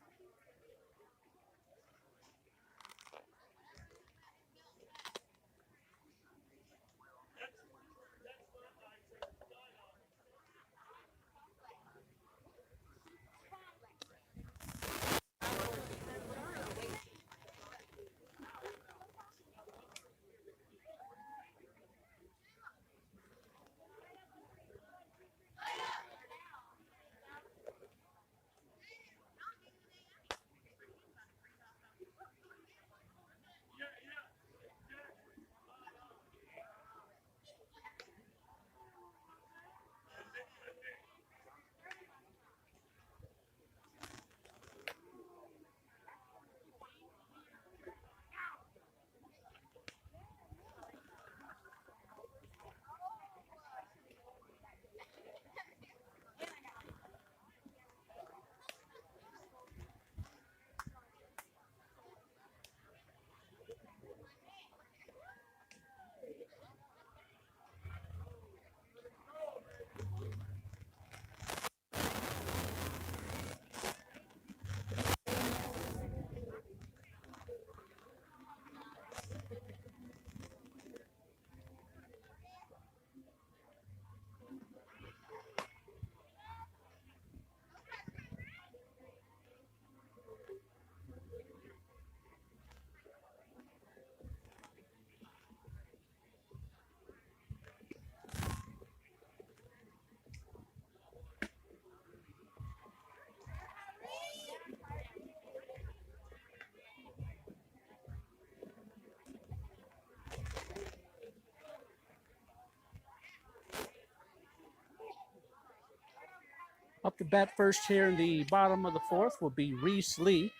Up to bat first here in the bottom of the 4th will be Reese Lee,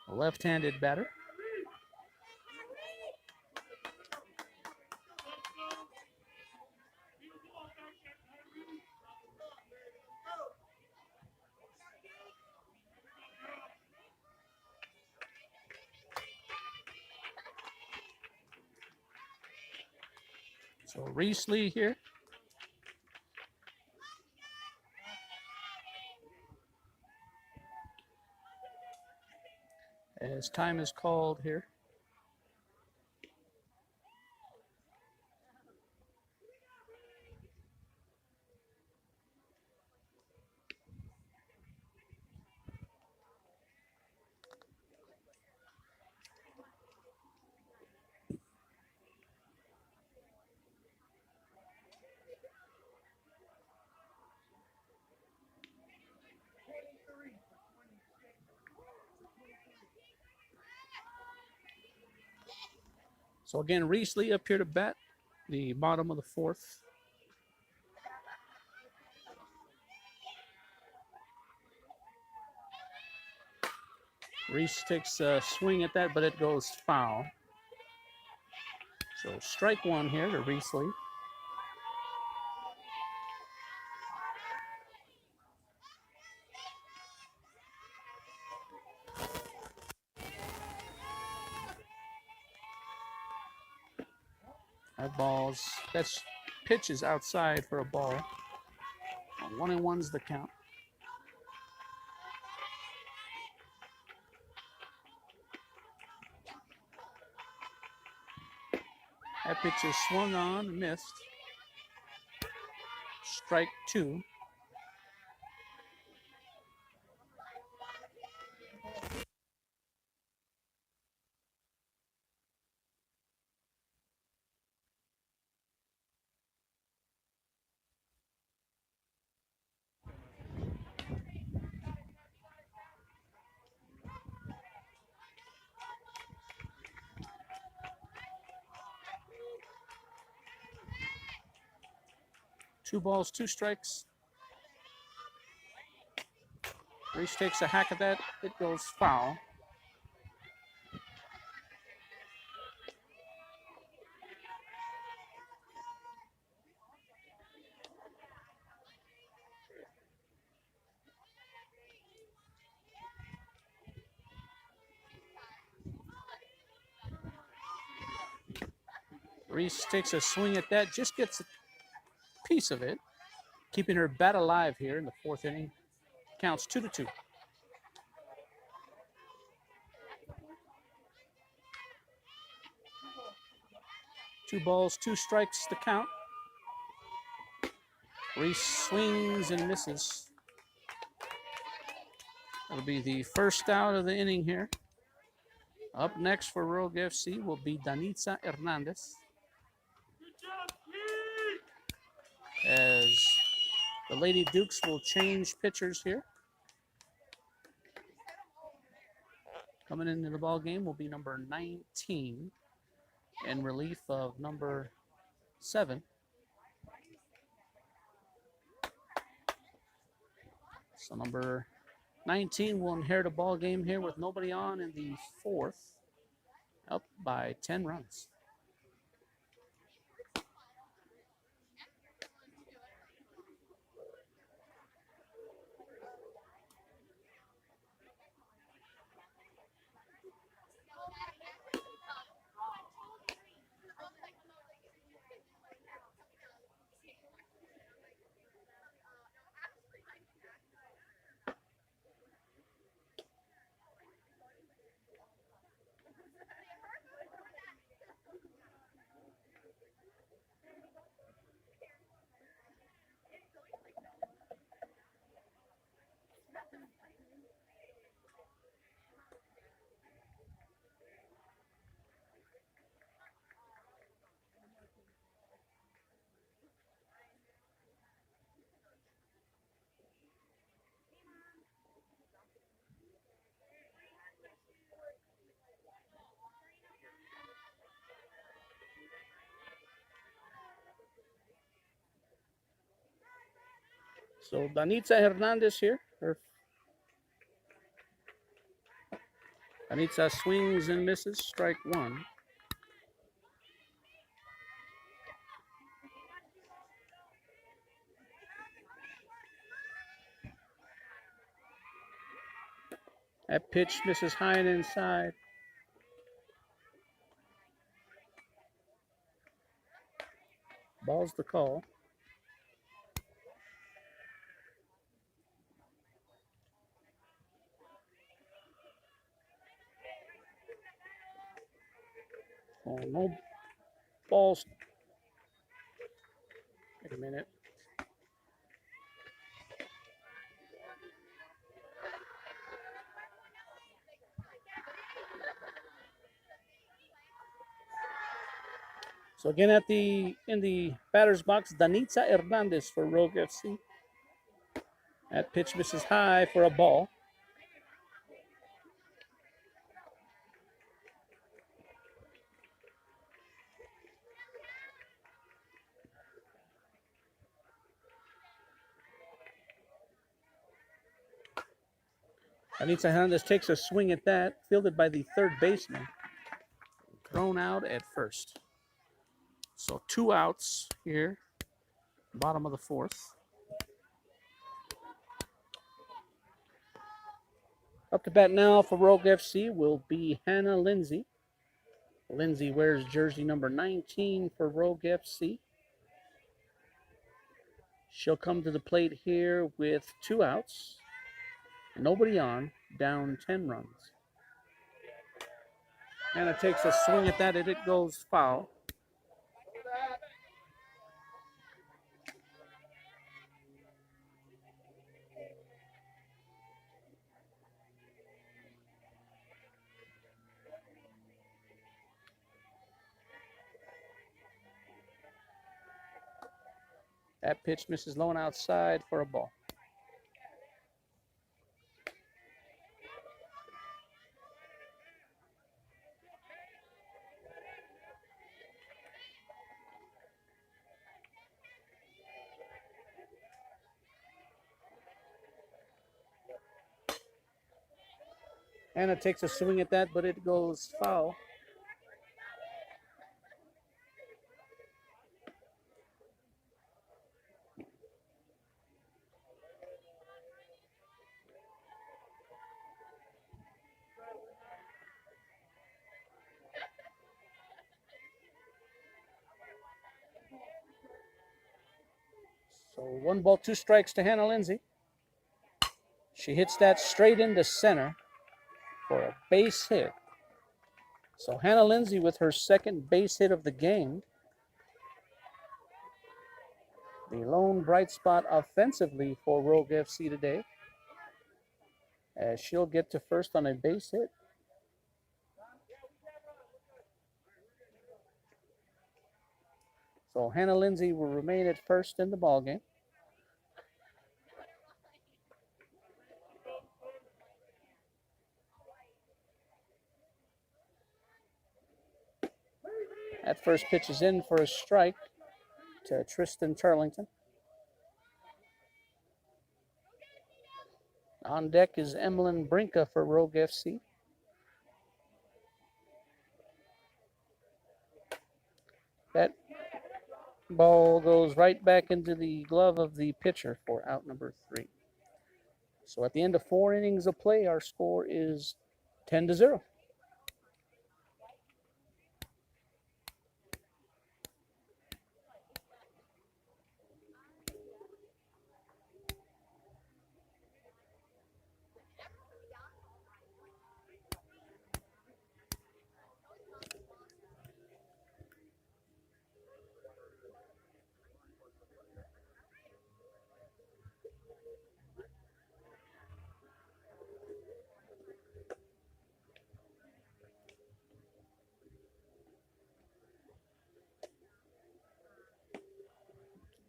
a left-handed batter. So Reese Lee here. As time is called here. So again, Reese Lee up here to bat, the bottom of the 4th. Reese takes a swing at that, but it goes foul. So strike 1 here to Reese Lee. That that's pitch is outside for a ball. 1-1's the count. That pitch is swung on, missed. Strike 2. Two balls, 2 strikes. Reese takes a hack at that. It goes foul. Reese takes a swing at that, just gets a piece of it, keeping her bat alive here in the fourth inning. Counts 2-2. Two balls, two strikes to count. Reese swings and misses. That'll be the first out of the inning here. Up next for Rogue FC will be Danitza Hernandez, as the Lady Dukes will change pitchers here. Coming into the ball game will be number 19 in relief of number 7. So number 19 will inherit a ball game here with nobody on in the fourth, up by 10 runs. So Danitza Hernandez here. Danitza swings and misses, strike 1. That pitch misses high and inside. Ball's the call. Oh, no balls. Wait a minute. So again in the batter's box, Danitza Hernandez for Rogue FC. That pitch misses high for a ball. Danitza Hernandez takes a swing at that, fielded by the third baseman. Thrown out at first. So 2 outs here, bottom of the fourth. Up to bat now for Rogue FC will be Hannah Lindsay. Lindsay wears jersey number 19 for Rogue FC. She'll come to the plate here with 2 outs. Nobody on, down 10 runs. Hannah takes a swing at that, and it goes foul. That pitch misses low and outside for a ball. Hannah takes a swing at that, but it goes foul. So 1 ball, 2 strikes to Hannah Lindsay. She hits that straight into center for a base hit. So Hannah Lindsay with her second base hit of the game. The lone bright spot offensively for Rogue FC today, as she'll get to first on a base hit. So Hannah Lindsay will remain at first in the ballgame. That first pitch is in for a strike to Tristan Charlington. On deck is Emmeline Brinka for Rogue FC. That ball goes right back into the glove of the pitcher for out number 3. So at the end of 4 innings of play, our score is 10-0.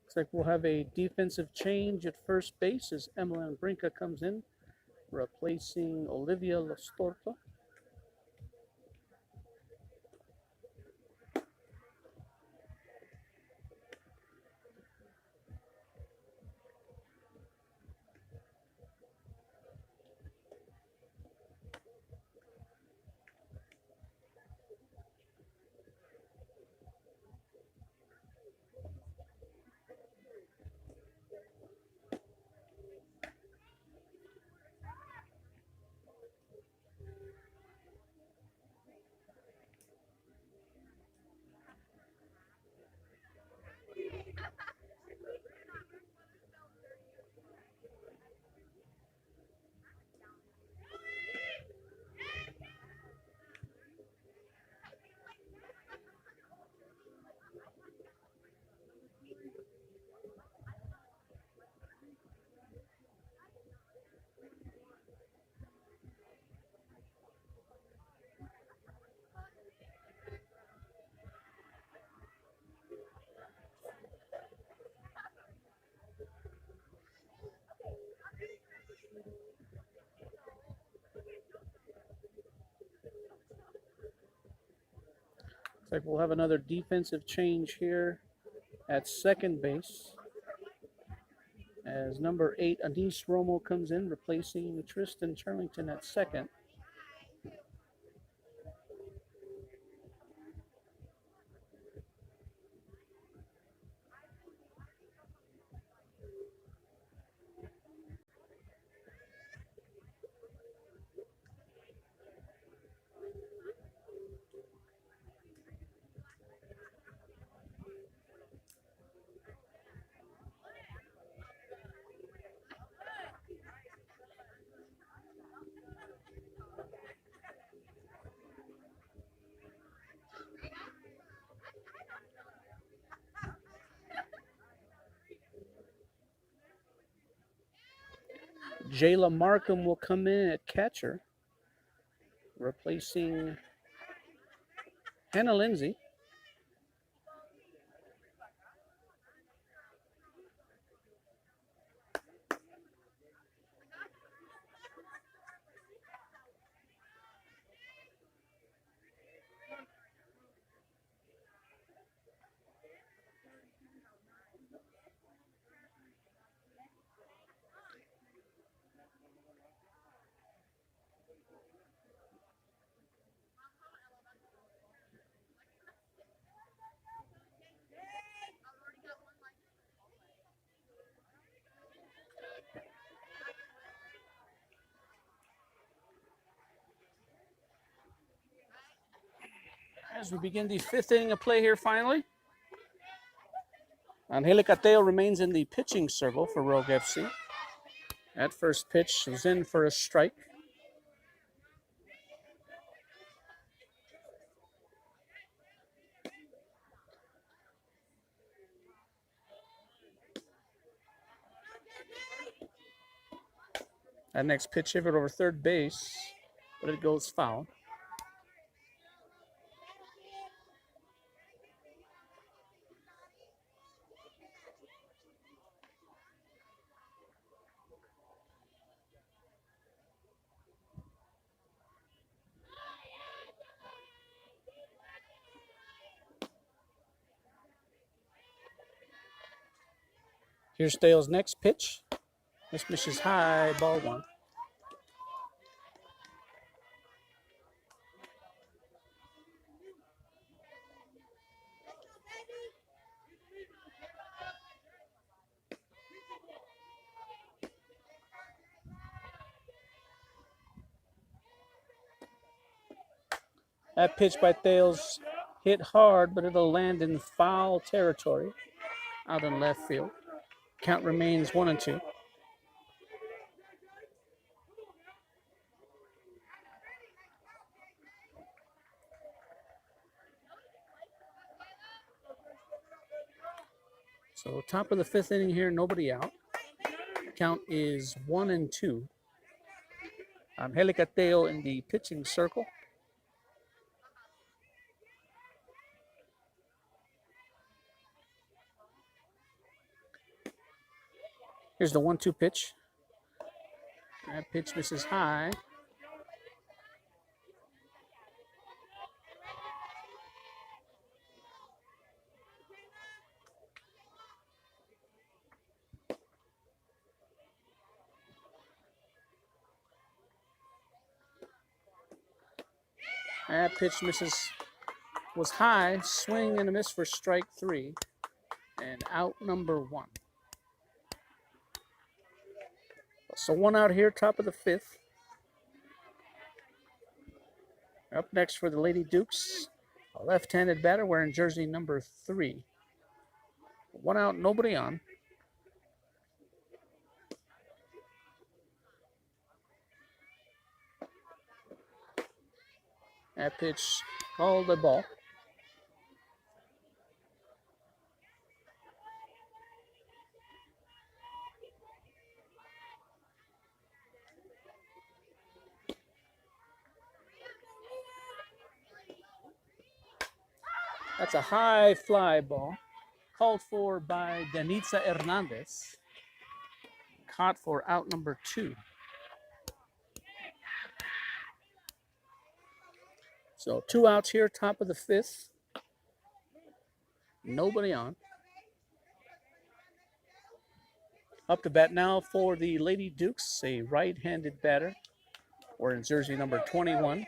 Looks like we'll have a defensive change at first base as Emmeline Brinka comes in, replacing Olivia Lostorto. Looks like we'll have another defensive change here at second base as number 8, Anise Romo, comes in, replacing Tristan Charlington at second. Jayla Markham will come in at catcher, replacing Hannah Lindsay. As we begin the fifth inning of play here finally. Angelica Teo remains in the pitching circle for Rogue FC. That first pitch was in for a strike. That next pitch hit over third base, but it goes foul. Here's Dale's next pitch. This misses high, ball one. That pitch by Thales hit hard, but it'll land in foul territory out in left field. Count remains 1-2. So top of the fifth inning here, nobody out. Count is 1-2. Angelica Teo in the pitching circle. Here's the 1-2 pitch. That pitch misses high. That pitch was high, swing and a miss for strike 3, and out number 1. So 1 out here, top of the 5th. Up next for the Lady Dukes, a left-handed batter wearing jersey number 3. 1 out, nobody on. That pitch called a ball. That's a high fly ball called for by Danitza Hernandez. Caught for out number 2. So 2 outs here, top of the 5th. Nobody on. Up to bat now for the Lady Dukes, a right-handed batter wearing jersey number 21.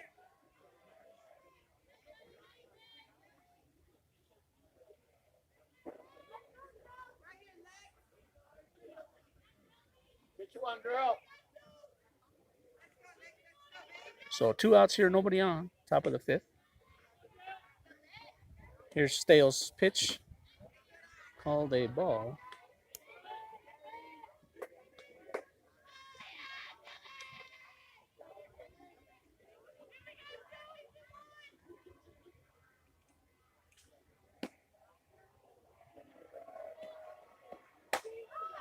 So 2 outs here, nobody on, top of the 5th. Here's Stale's pitch, called a ball.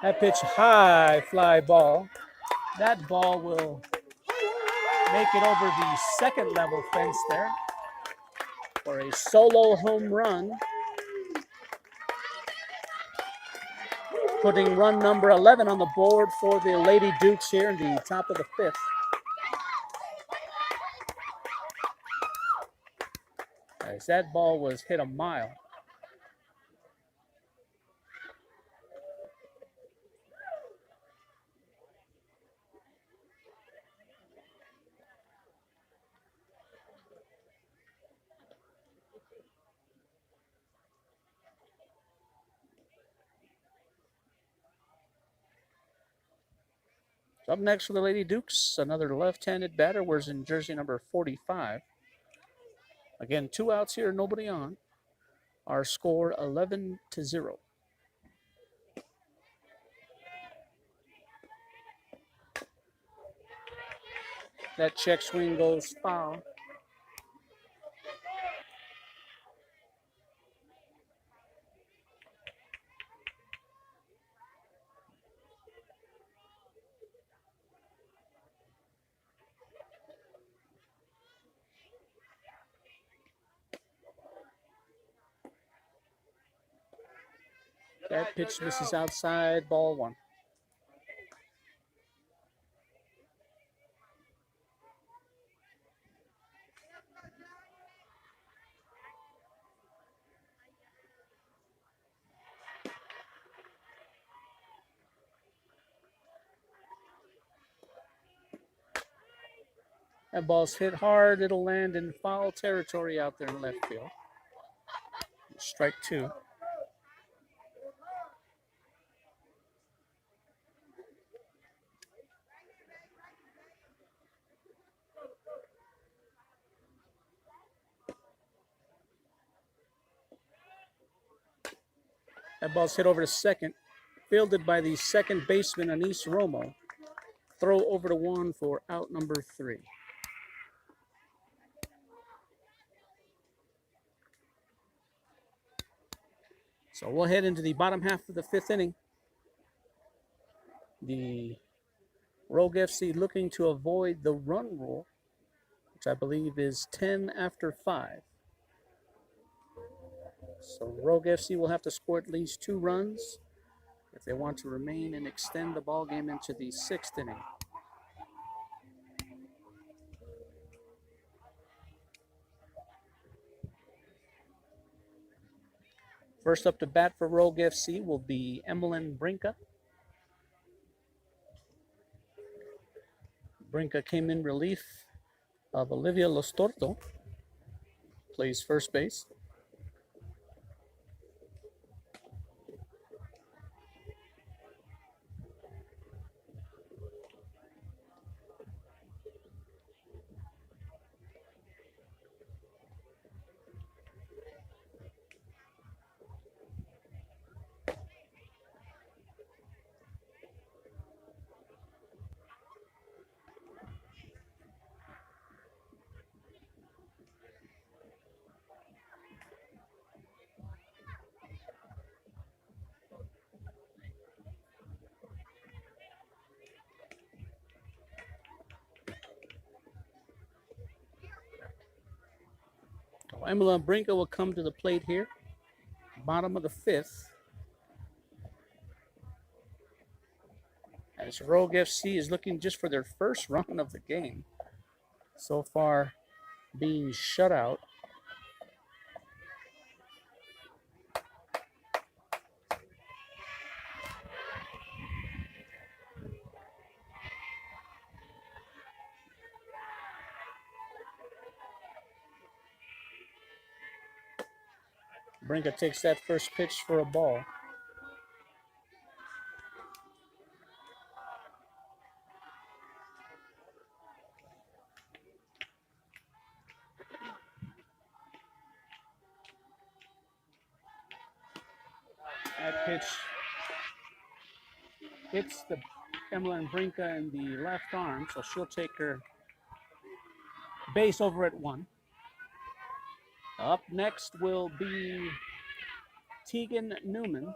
That pitch, high fly ball. That ball will make it over the second level fence there for a solo home run, putting run number 11 on the board for the Lady Dukes here in the top of the 5th. As that ball was hit a mile. Up next for the Lady Dukes, another left-handed batter wears in jersey number 45. Again, 2 outs here, nobody on. Our score 11-0. That check swing goes foul. That pitch misses outside, ball 1. That ball's hit hard. It'll land in foul territory out there in left field. Strike 2. That ball's hit over to second. Fielded by the second baseman, Anis Romo. Throw over to 1 for out number 3. So we'll head into the bottom half of the 5th inning. The Rogue FC looking to avoid the run rule, which I believe is 10 after 5. So Rogue FC will have to score at least 2 runs if they want to remain and extend the ball game into the 6th inning. First up to bat for Rogue FC will be Emmeline Brinca. Brinca came in relief of Olivia Lostorto, plays first base. Emmeline Brinca will come to the plate here, bottom of the 5th. As Rogue FC is looking just for their first run of the game. So far, being shut out. Brinca takes that first pitch for a ball. That pitch hits the Emmeline Brinca in the left arm, so she'll take her base over at 1. Up next will be Tegan Newman.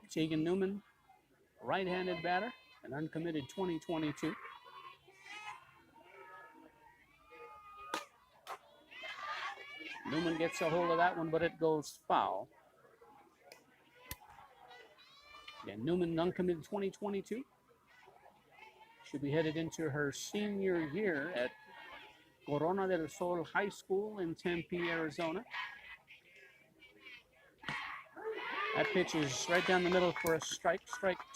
Tegan Newman, right-handed batter, an uncommitted 2022. Newman gets a hold of that one, but it goes foul. Again, Newman, uncommitted 2022. Should be headed into her senior year at Corona del Sol High School in Tempe, Arizona. That pitch is right down the middle for a strike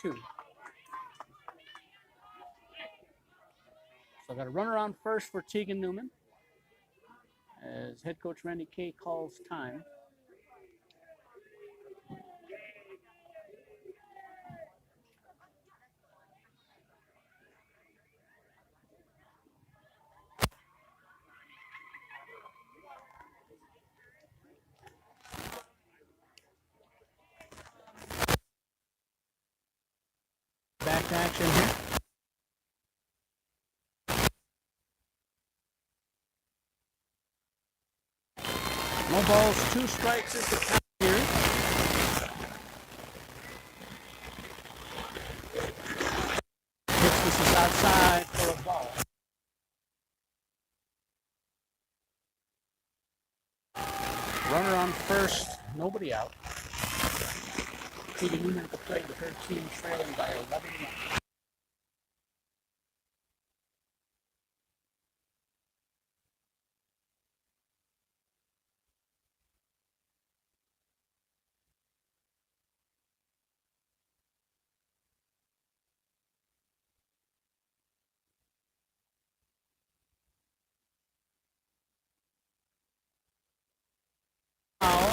2. So got a runner on first for Tegan Newman as head coach Randy Kay calls time. No balls, 2 strikes is the count here. Pitch, this is outside for a ball. Runner on first, nobody out. Peter Newman at the plate with her team trailing by 11 to 1. Foul.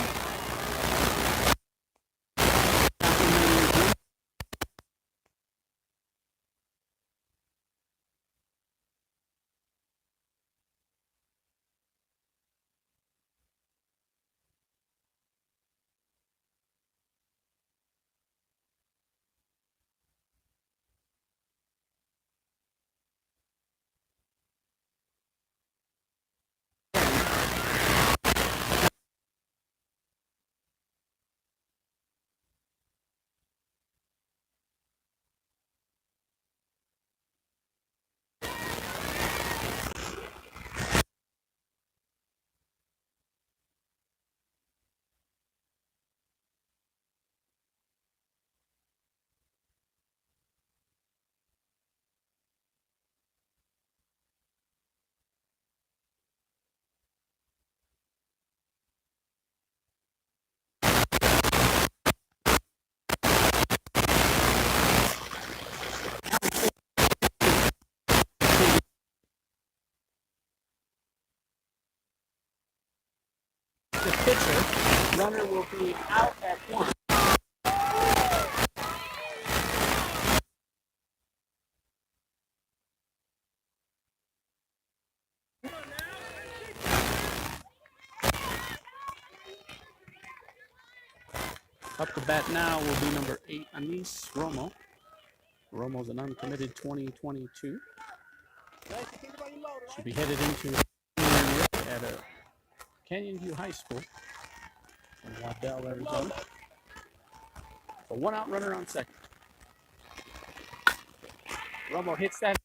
The pitcher, runner will be out at 1. Up to bat now will be number 8, Anis Romo. Romo's an uncommitted 2022. Should be headed into at a Canyon View High School in Waddell, Arizona. A 1-out runner on second. Romo hits that.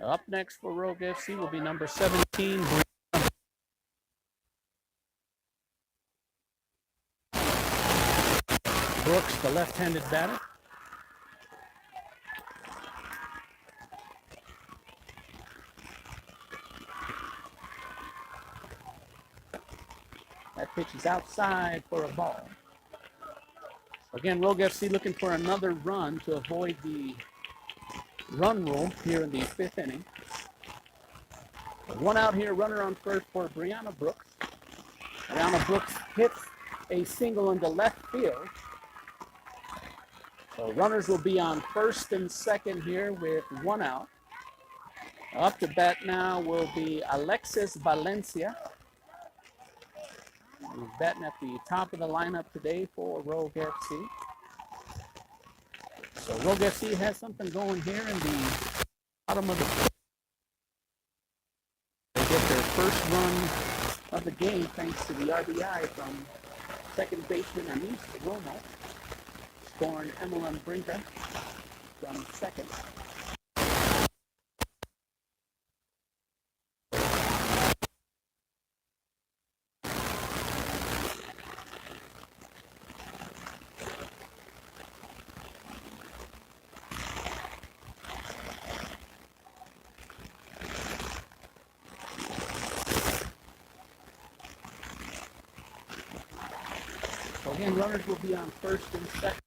Up next for Rogue FC will be number 17. Brooks, the left-handed batter. That pitch is outside for a ball. Again, Rogue FC looking for another run to avoid the run rule here in the 5th inning. 1 out here, runner on first for Brianna Brooks. Brianna Brooks hits a single into left field. So runners will be on first and second here with 1 out. Up to bat now will be Alexis Valencia. He's batting at the top of the lineup today for Rogue FC. So Rogue FC has something going here in the bottom of the fifth. They get their first run of the game thanks to the RBI from second baseman Anis Romo, scoring Emmeline Brinker from second. So again, runners will be on first and second.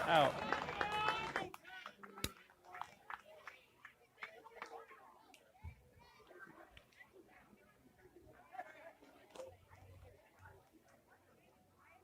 out.